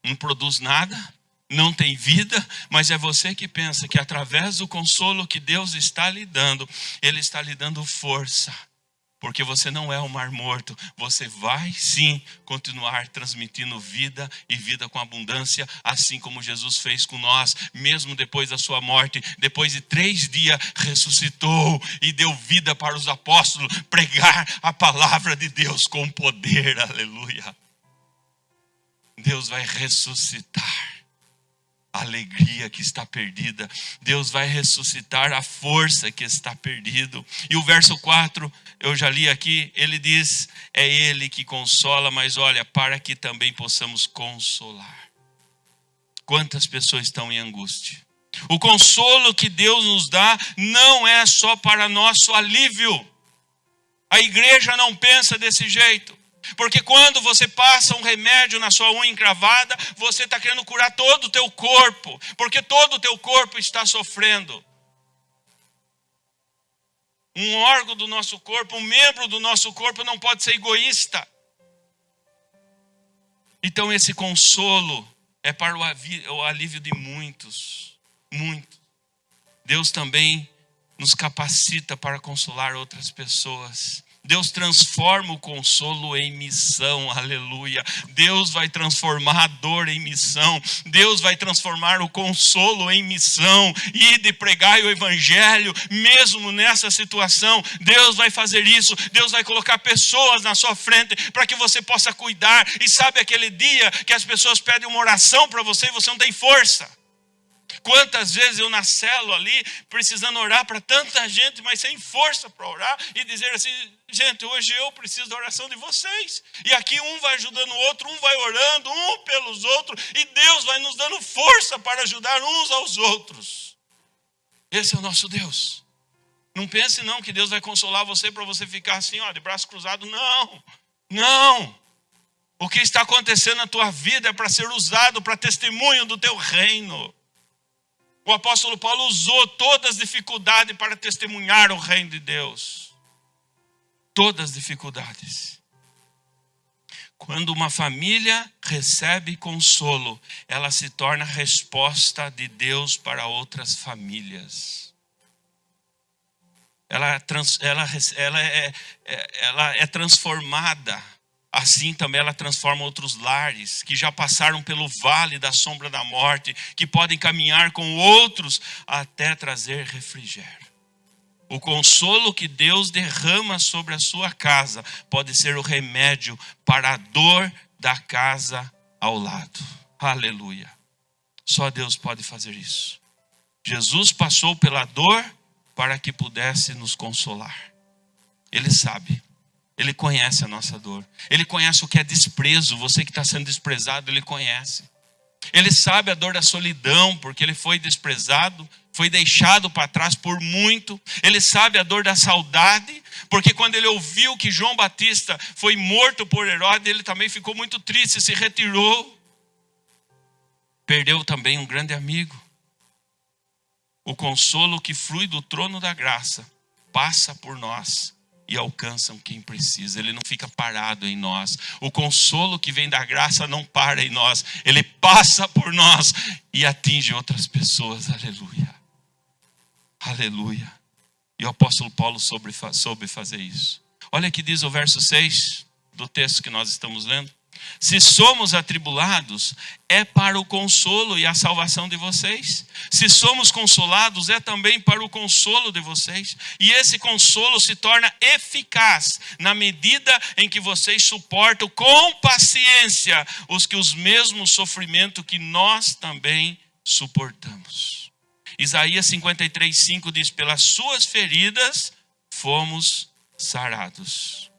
Não produz nada, não tem vida, mas é você que pensa que através do consolo que Deus está lhe dando, Ele está lhe dando força. Porque você não é um mar morto, você vai sim continuar transmitindo vida e vida com abundância, assim como Jesus fez com nós, mesmo depois da sua morte. Depois de 3 dias ressuscitou e deu vida para os apóstolos pregar a palavra de Deus com poder, aleluia. Deus vai ressuscitar a alegria que está perdida. Deus vai ressuscitar a força que está perdido. E o verso 4, eu já li aqui, ele diz, é Ele que consola, mas olha, para que também possamos consolar. Quantas pessoas estão em angústia? O consolo que Deus nos dá não é só para nosso alívio. A igreja não pensa desse jeito. Porque quando você passa um remédio na sua unha encravada, você está querendo curar todo o teu corpo. Porque todo o teu corpo está sofrendo. Um órgão do nosso corpo, um membro do nosso corpo não pode ser egoísta. Então esse consolo é para o alívio de muitos. Muitos. Deus também nos capacita para consolar outras pessoas. Deus transforma o consolo em missão, aleluia. Deus vai transformar a dor em missão. Deus vai transformar o consolo em missão. E de pregar o evangelho, mesmo nessa situação, Deus vai fazer isso. Deus vai colocar pessoas na sua frente para que você possa cuidar. E sabe aquele dia que as pessoas pedem uma oração para você e você não tem força? Quantas vezes eu na célula ali, precisando orar para tanta gente, mas sem força para orar, e dizer assim, gente, hoje eu preciso da oração de vocês. E aqui um vai ajudando o outro, um vai orando, um pelos outros, e Deus vai nos dando força para ajudar uns aos outros. Esse é o nosso Deus. Não pense não que Deus vai consolar você para você ficar assim, ó, de braço cruzado. Não, não. O que está acontecendo na tua vida é para ser usado para testemunho do teu reino. O apóstolo Paulo usou todas as dificuldades para testemunhar o reino de Deus. Todas as dificuldades. Quando uma família recebe consolo, ela se torna resposta de Deus para outras famílias. Ela é transformada. Assim também ela transforma outros lares que já passaram pelo vale da sombra da morte, que podem caminhar com outros até trazer refrigério. O consolo que Deus derrama sobre a sua casa pode ser o remédio para a dor da casa ao lado. Aleluia. Só Deus pode fazer isso. Jesus passou pela dor para que pudesse nos consolar. Ele sabe. Ele conhece a nossa dor. Ele conhece o que é desprezo. Você que está sendo desprezado, Ele conhece. Ele sabe a dor da solidão, porque Ele foi desprezado, foi deixado para trás por muito. Ele sabe a dor da saudade, porque quando ele ouviu que João Batista foi morto por Herodes, ele também ficou muito triste, se retirou. Perdeu também um grande amigo. O consolo que flui do trono da graça passa por nós e alcançam quem precisa. Ele não fica parado em nós. O consolo que vem da graça não para em nós. Ele passa por nós e atinge outras pessoas. Aleluia. Aleluia. E o apóstolo Paulo soube fazer isso. Olha que diz o verso 6. do texto que nós estamos lendo? Se somos atribulados, é para o consolo e a salvação de vocês. Se somos consolados, é também para o consolo de vocês. E esse consolo se torna eficaz na medida em que vocês suportam com paciência os mesmos sofrimentos que nós também suportamos. Isaías 53:5 diz: pelas suas feridas fomos sarados.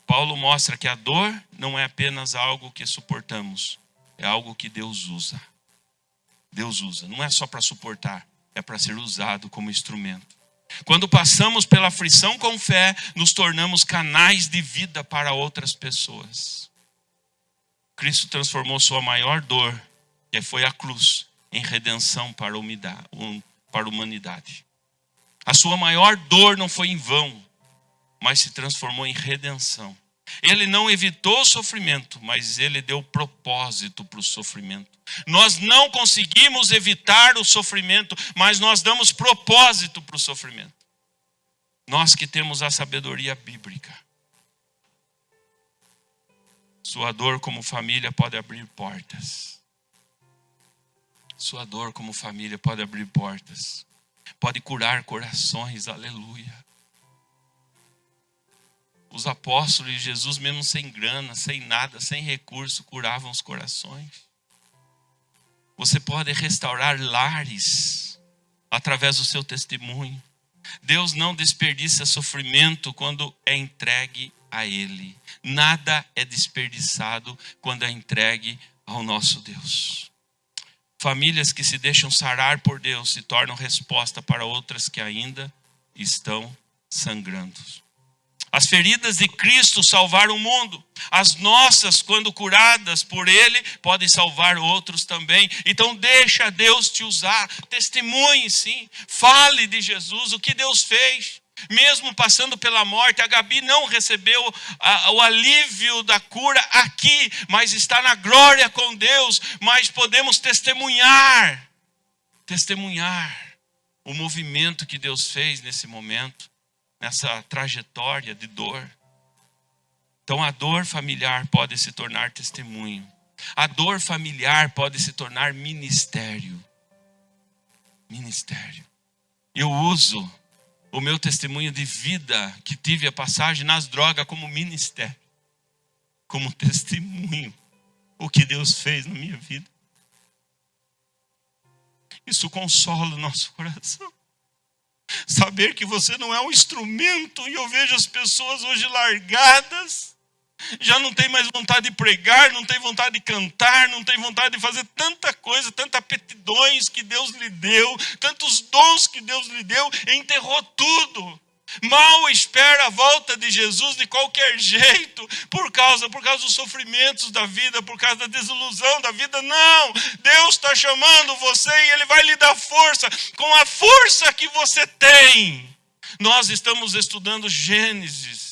Paulo mostra que a dor não é apenas algo que suportamos, é algo que Deus usa. Deus usa, não é só para suportar, é para ser usado como instrumento. Quando passamos pela aflição com fé, nos tornamos canais de vida para outras pessoas. Cristo transformou sua maior dor, que foi a cruz, em redenção para a humanidade. A sua maior dor não foi em vão, mas se transformou em redenção. Ele não evitou o sofrimento, mas ele deu propósito para o sofrimento. Nós não conseguimos evitar o sofrimento, mas nós damos propósito para o sofrimento. Nós que temos a sabedoria bíblica. Sua dor como família pode abrir portas. Sua dor como família pode abrir portas. Pode curar corações, aleluia. Os apóstolos de Jesus, mesmo sem grana, sem nada, sem recurso, curavam os corações. Você pode restaurar lares através do seu testemunho. Deus não desperdiça sofrimento quando é entregue a Ele. Nada é desperdiçado quando é entregue ao nosso Deus. Famílias que se deixam sarar por Deus se tornam resposta para outras que ainda estão sangrando. As feridas de Cristo salvaram o mundo. As nossas, quando curadas por Ele, podem salvar outros também. Então deixa Deus te usar. Testemunhe sim. Fale de Jesus, o que Deus fez. Mesmo passando pela morte, a Gabi não recebeu o alívio da cura aqui, mas está na glória com Deus. Mas podemos testemunhar o movimento que Deus fez nesse momento, nessa trajetória de dor. Então a dor familiar pode se tornar testemunho. A dor familiar pode se tornar ministério. Ministério. Eu uso o meu testemunho de vida, que tive a passagem nas drogas, como ministério. Como testemunho. O que Deus fez na minha vida. Isso consola o nosso coração. Saber que você não é um instrumento. E eu vejo as pessoas hoje largadas. Já não tem mais vontade de pregar, não tem vontade de cantar, não tem vontade de fazer tanta coisa, tantas aptidões que Deus lhe deu, tantos dons que Deus lhe deu, enterrou tudo. Mal espera a volta de Jesus de qualquer jeito, por causa dos sofrimentos da vida, por causa da desilusão da vida. Não, Deus está chamando você e Ele vai lhe dar força, com a força que você tem. Nós estamos estudando Gênesis.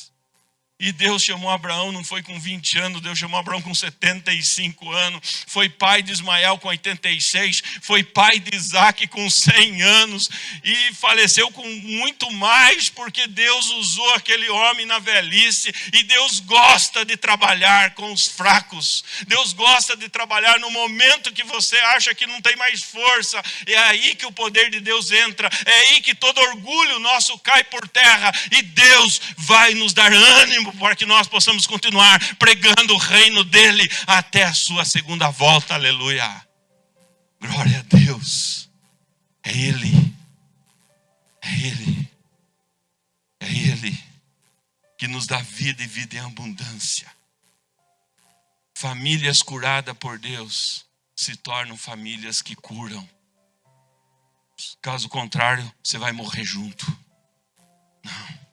E Deus chamou Abraão, não foi com 20 anos, Deus chamou Abraão com 75 anos. Foi pai de Ismael com 86, foi pai de Isaac com 100 anos. E faleceu com muito mais, porque Deus usou aquele homem na velhice. E Deus gosta de trabalhar com os fracos. Deus gosta de trabalhar no momento que você acha que não tem mais força. É aí que o poder de Deus entra. É aí que todo orgulho nosso cai por terra. E Deus vai nos dar ânimo para que nós possamos continuar pregando o reino dele até a sua segunda volta, aleluia. Glória a Deus. É Ele que nos dá vida e vida em abundância. Famílias curadas por Deus se tornam famílias que curam. Caso contrário, você vai morrer junto. Não.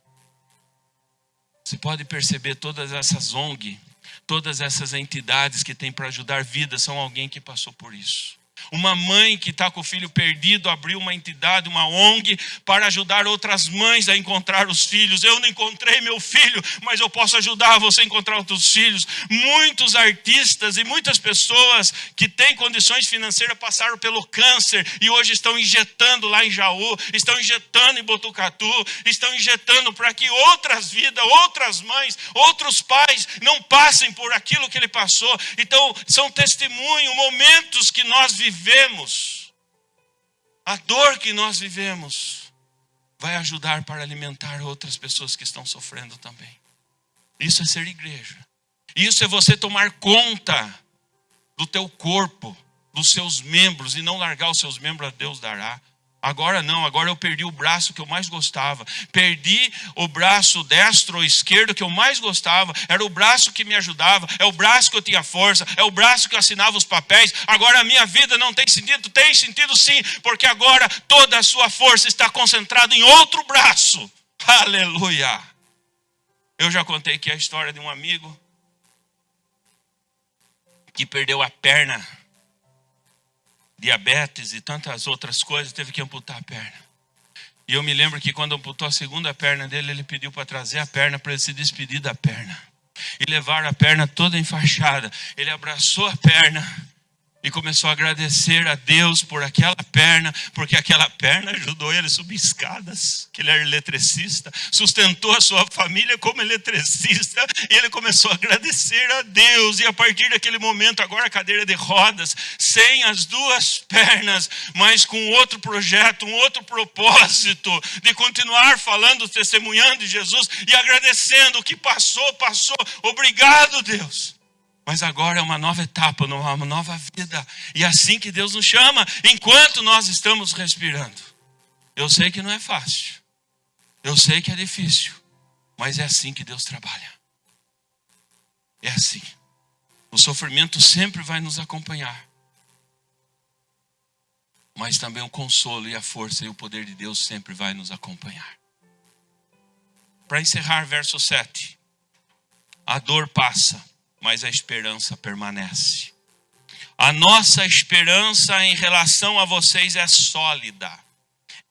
Você pode perceber todas essas ONG, todas essas entidades que têm para ajudar vidas, são alguém que passou por isso. Uma mãe que está com o filho perdido abriu uma entidade, uma ONG, para ajudar outras mães a encontrar os filhos. Eu não encontrei meu filho, mas eu posso ajudar você a encontrar outros filhos. Muitos artistas e muitas pessoas que têm condições financeiras passaram pelo câncer e hoje estão injetando lá em Jaú, estão injetando em Botucatu, estão injetando para que outras vidas, outras mães, outros pais não passem por aquilo que ele passou. Então, são testemunhos, momentos que nós vivemos, a dor que nós vivemos vai ajudar para alimentar outras pessoas que estão sofrendo também. Isso é ser igreja. Isso é você tomar conta do teu corpo, dos seus membros, e não largar os seus membros, a Deus dará. Agora não, agora eu perdi o braço que eu mais gostava. Perdi o braço destro ou esquerdo que eu mais gostava. Era o braço que me ajudava, é o braço que eu tinha força, é o braço que eu assinava os papéis. Agora a minha vida não tem sentido? Tem sentido sim, porque agora toda a sua força está concentrada em outro braço. Aleluia! Eu já contei aqui a história de um amigo que perdeu a perna, diabetes e tantas outras coisas, teve que amputar a perna. E eu me lembro que quando amputou a segunda perna dele, ele pediu para trazer a perna para ele se despedir da perna. E levaram a perna toda enfaixada. Ele abraçou a perna e começou a agradecer a Deus por aquela perna, porque aquela perna ajudou ele a subir escadas, que ele era eletricista, sustentou a sua família como eletricista, e ele começou a agradecer a Deus, e a partir daquele momento, agora a cadeira de rodas, sem as duas pernas, mas com outro projeto, um outro propósito, de continuar falando, testemunhando de Jesus, e agradecendo o que passou, obrigado Deus. Mas agora é uma nova etapa, uma nova vida. E é assim que Deus nos chama, enquanto nós estamos respirando. Eu sei que não é fácil. Eu sei que é difícil. Mas é assim que Deus trabalha. É assim. O sofrimento sempre vai nos acompanhar. Mas também o consolo e a força e o poder de Deus sempre vai nos acompanhar. Para encerrar, verso 7. A dor passa, mas a esperança permanece. A nossa esperança em relação a vocês é sólida,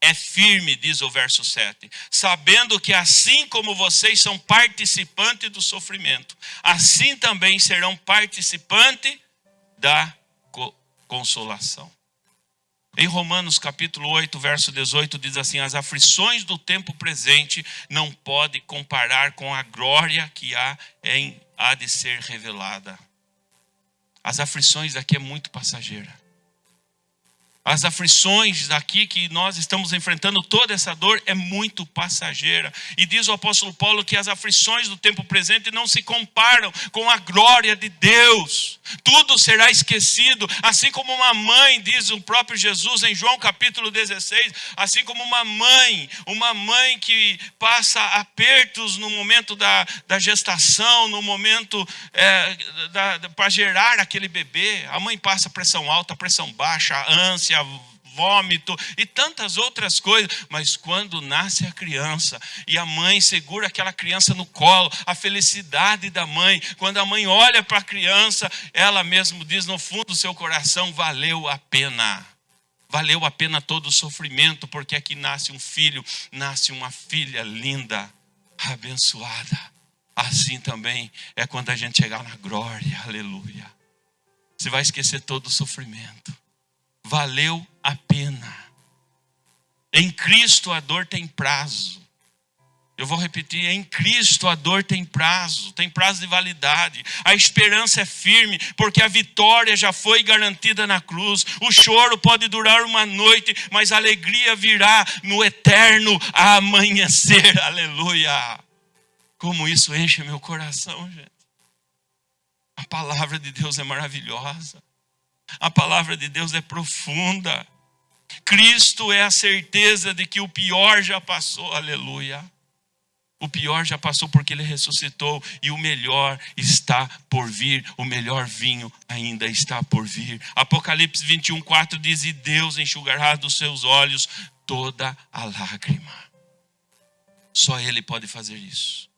é firme, diz o verso 7. Sabendo que assim como vocês são participantes do sofrimento, assim também serão participantes da consolação. Em Romanos capítulo 8, verso 18, diz assim: as aflições do tempo presente não podem comparar com a glória que há de ser revelada. As aflições daqui é muito passageira. As aflições daqui que nós estamos enfrentando, toda essa dor é muito passageira. E diz o apóstolo Paulo que as aflições do tempo presente não se comparam com a glória de Deus. Tudo será esquecido. Assim como uma mãe, diz o próprio Jesus em João capítulo 16, assim como uma mãe que passa apertos no momento da gestação, no momento para gerar aquele bebê. A mãe passa pressão alta, pressão baixa, ânsia, vômito e tantas outras coisas, mas quando nasce a criança e a mãe segura aquela criança no colo, a felicidade da mãe, quando a mãe olha para a criança, ela mesmo diz no fundo do seu coração: valeu a pena todo o sofrimento, porque aqui nasce um filho, nasce uma filha linda, abençoada. Assim também é quando a gente chegar na glória, aleluia. Você vai esquecer todo o sofrimento. Valeu a pena. Em Cristo a dor tem prazo. Eu vou repetir: em Cristo a dor tem prazo de validade. A esperança é firme, porque a vitória já foi garantida na cruz. O choro pode durar uma noite, mas a alegria virá no eterno amanhecer. Aleluia. Como isso enche meu coração, gente. A palavra de Deus é maravilhosa. A palavra de Deus é profunda. Cristo é a certeza de que o pior já passou, aleluia. O pior já passou porque Ele ressuscitou e o melhor está por vir. O melhor vinho ainda está por vir. Apocalipse 21:4 diz: e Deus enxugará dos seus olhos toda a lágrima. Só Ele pode fazer isso.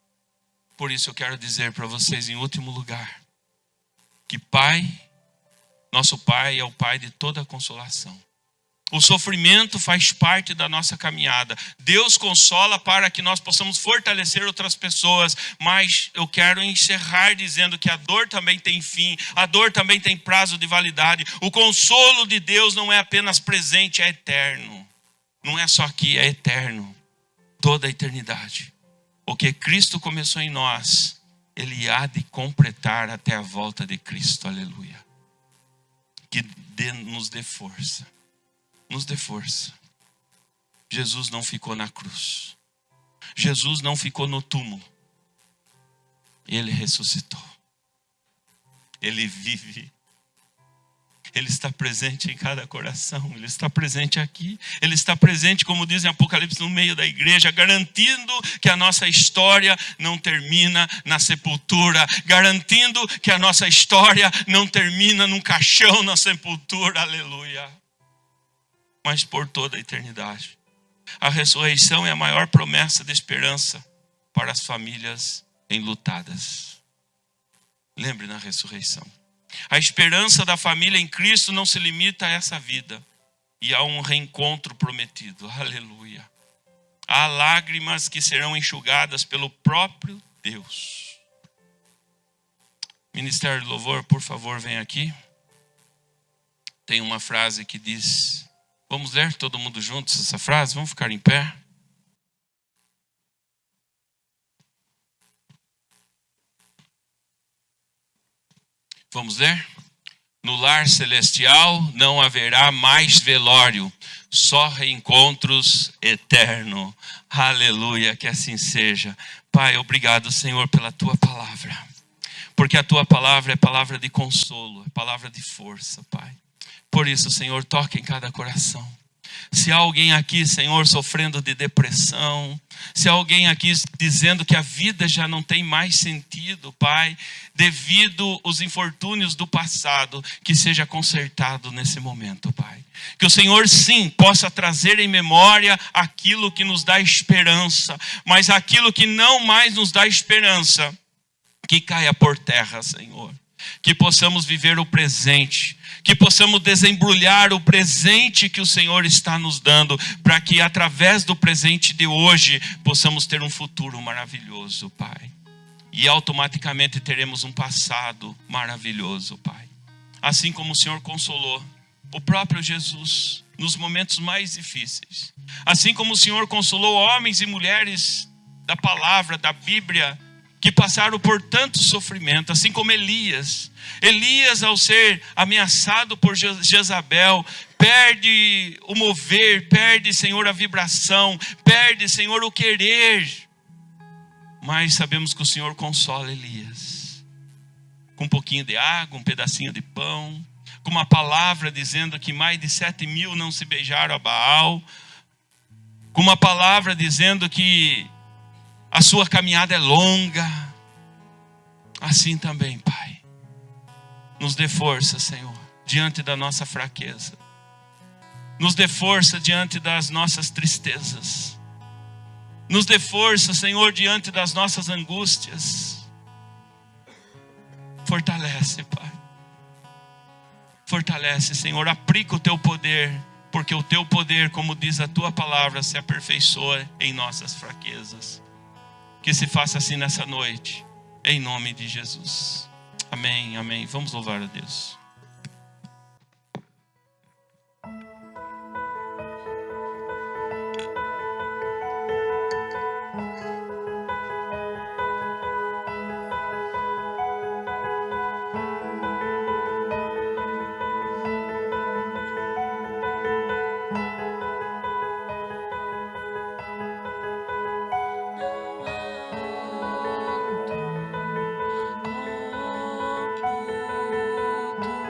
Por isso eu quero dizer para vocês em último lugar, que Pai, Nosso Pai é o Pai de toda consolação. O sofrimento faz parte da nossa caminhada. Deus consola para que nós possamos fortalecer outras pessoas. Mas eu quero encerrar dizendo que a dor também tem fim. A dor também tem prazo de validade. O consolo de Deus não é apenas presente, é eterno. Não é só aqui, é eterno. Toda a eternidade. O que Cristo começou em nós, Ele há de completar até a volta de Cristo. Aleluia. Que nos dê força. Nos dê força. Jesus não ficou na cruz. Jesus não ficou no túmulo. Ele ressuscitou. Ele vive. Ele está presente em cada coração. Ele está presente aqui. Ele está presente, como diz em Apocalipse, no meio da igreja, garantindo que a nossa história não termina na sepultura. Garantindo que a nossa história não termina num caixão na sepultura. Aleluia. Mas por toda a eternidade. A ressurreição é a maior promessa de esperança para as famílias enlutadas. Lembre na ressurreição. A esperança da família em Cristo não se limita a essa vida. E há um reencontro prometido. Aleluia. Há lágrimas que serão enxugadas pelo próprio Deus. Ministério de Louvor, por favor, vem aqui. Tem uma frase que diz... Vamos ler todo mundo juntos essa frase? Vamos ficar em pé? Vamos ler? No lar celestial não haverá mais velório, só reencontros eternos. Aleluia, que assim seja. Pai, obrigado, Senhor, pela Tua palavra. Porque a Tua palavra é palavra de consolo, é palavra de força, Pai. Por isso, Senhor, toque em cada coração. Se há alguém aqui, Senhor, sofrendo de depressão, se há alguém aqui dizendo que a vida já não tem mais sentido, Pai, devido aos infortúnios do passado, que seja consertado nesse momento, Pai. Que o Senhor, sim, possa trazer em memória aquilo que nos dá esperança, mas aquilo que não mais nos dá esperança, que caia por terra, Senhor. Que possamos viver o presente, que possamos desembrulhar o presente que o Senhor está nos dando, para que através do presente de hoje, possamos ter um futuro maravilhoso, Pai. E automaticamente teremos um passado maravilhoso, Pai. Assim como o Senhor consolou o próprio Jesus nos momentos mais difíceis. Assim como o Senhor consolou homens e mulheres da palavra, da Bíblia, que passaram por tanto sofrimento, assim como Elias. Elias, ao ser ameaçado por Jezabel, perde o mover, perde, Senhor, a vibração, perde, Senhor, o querer. Mas sabemos que o Senhor consola Elias. Com um pouquinho de água, um pedacinho de pão, com uma palavra dizendo que mais de 7.000 não se beijaram a Baal, com uma palavra dizendo que a sua caminhada é longa. Assim também, Pai, nos dê força, Senhor, diante da nossa fraqueza. Nos dê força diante das nossas tristezas. Nos dê força, Senhor, diante das nossas angústias. Fortalece, Pai. Fortalece, Senhor. Aplica o Teu poder, porque o Teu poder, como diz a Tua palavra, se aperfeiçoa em nossas fraquezas. Que se faça assim nessa noite, em nome de Jesus. Amém, amém. Vamos louvar a Deus. Como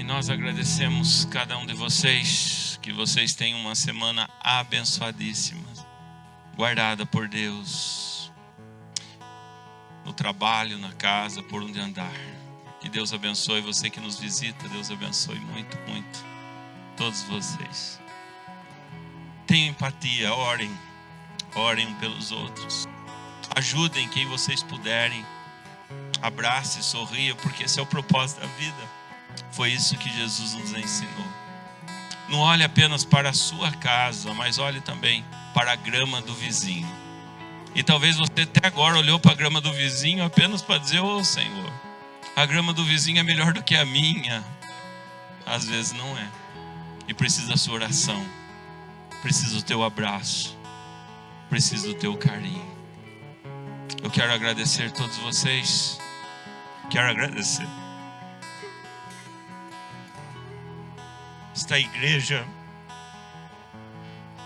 nós agradecemos cada um de vocês, que vocês tenham uma semana abençoadíssima, guardada por Deus, no trabalho, na casa, por onde andar. Que Deus abençoe você que nos visita, Deus abençoe muito, muito todos vocês. Tenham empatia, orem um pelos outros, ajudem quem vocês puderem, abrace, sorria, porque esse é o propósito da vida. Foi isso que Jesus nos ensinou. Não olhe apenas para a sua casa, mas olhe também para a grama do vizinho. E talvez você até agora olhou para a grama do vizinho apenas para dizer: ô Senhor, a grama do vizinho é melhor do que a minha. Às vezes não é. E precisa da sua oração, precisa do teu abraço, precisa do teu carinho. Eu quero agradecer a todos vocês. Quero agradecer esta igreja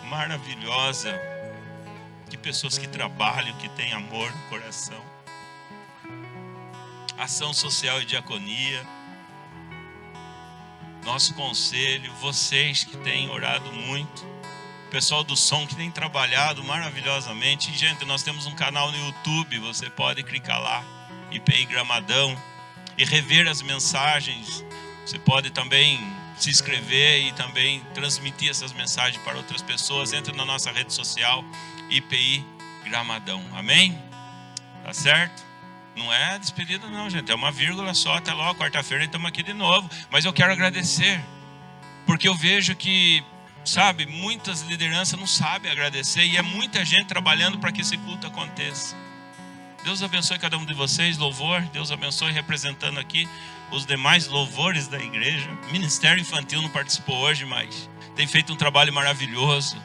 maravilhosa, de pessoas que trabalham, que têm amor no coração, ação social e diaconia, nosso conselho, vocês que têm orado muito, pessoal do som que tem trabalhado maravilhosamente. E, gente, nós temos um canal no YouTube, você pode clicar lá, IPI Gramadão, e rever as mensagens. Você pode também se inscrever e também transmitir essas mensagens para outras pessoas. Entre na nossa rede social, IPI Gramadão. Amém? Tá certo? Não é despedida não, gente. É uma vírgula só. Até logo, quarta-feira estamos aqui de novo. Mas eu quero agradecer, porque eu vejo que, sabe, muitas lideranças não sabem agradecer, e é muita gente trabalhando para que esse culto aconteça. Deus abençoe cada um de vocês. Louvor, Deus abençoe, representando aqui os demais louvores da igreja. Ministério Infantil não participou hoje, mas tem feito um trabalho maravilhoso.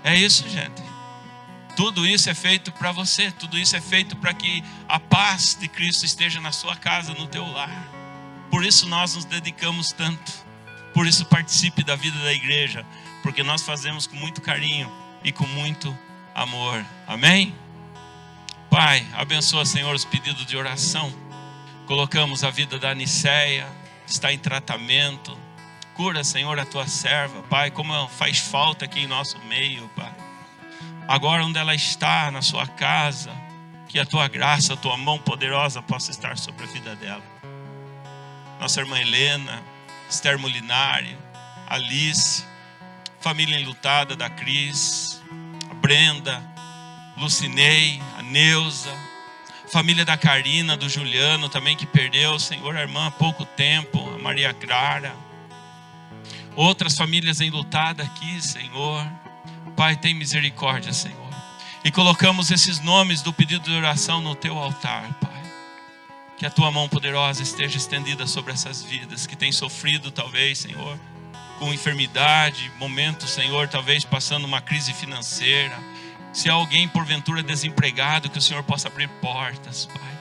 É isso, gente. Tudo isso é feito para você. Tudo isso é feito para que a paz de Cristo esteja na sua casa, no teu lar. Por isso nós nos dedicamos tanto. Por isso participe da vida da igreja, porque nós fazemos com muito carinho e com muito amor. Amém? Pai, abençoa, Senhor, os pedidos de oração. Colocamos a vida da Aniceia, está em tratamento. Cura, Senhor, a tua serva, Pai, como faz falta aqui em nosso meio, Pai. Agora onde ela está, na sua casa, que a tua graça, a tua mão poderosa possa estar sobre a vida dela. Nossa irmã Helena, Esther Molinari, Alice, família enlutada da Cris, a Brenda, Lucinei, a Neuza, família da Karina, do Juliano também, que perdeu, Senhor, a irmã há pouco tempo, a Maria Clara. Outras famílias enlutadas aqui, Senhor. Pai, tem misericórdia, Senhor. E colocamos esses nomes do pedido de oração no teu altar, Pai. Que a tua mão poderosa esteja estendida sobre essas vidas que têm sofrido, talvez, Senhor, com enfermidade, momentos, Senhor, talvez passando uma crise financeira. Se há alguém porventura desempregado, que o Senhor possa abrir portas, Pai.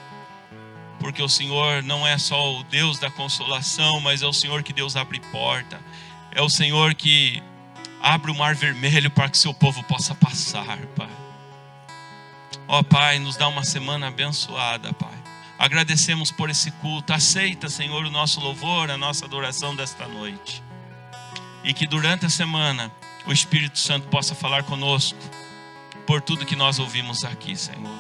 Porque o Senhor não é só o Deus da consolação, mas é o Senhor que Deus abre porta. É o Senhor que abre o mar vermelho para que seu povo possa passar, Pai. Ó Pai, nos dá uma semana abençoada, Pai. Agradecemos por esse culto. Aceita, Senhor, o nosso louvor, a nossa adoração desta noite. E que durante a semana o Espírito Santo possa falar conosco por tudo que nós ouvimos aqui, Senhor.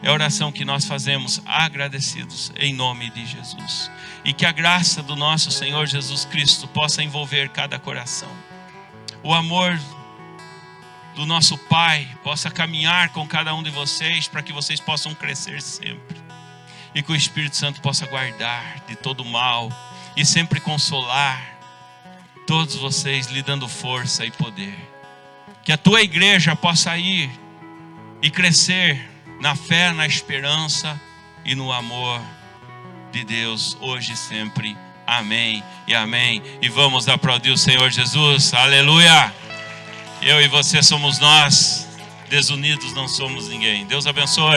É a oração que nós fazemos agradecidos em nome de Jesus. E que a graça do nosso Senhor Jesus Cristo possa envolver cada coração. O amor do nosso Pai possa caminhar com cada um de vocês, para que vocês possam crescer sempre. E que o Espírito Santo possa guardar de todo mal e sempre consolar todos vocês, lhe dando força e poder. Que a tua igreja possa ir e crescer na fé, na esperança e no amor de Deus, hoje e sempre. Amém e amém. E vamos aplaudir o Senhor Jesus. Aleluia! Eu e você somos nós. Desunidos não somos ninguém. Deus abençoe.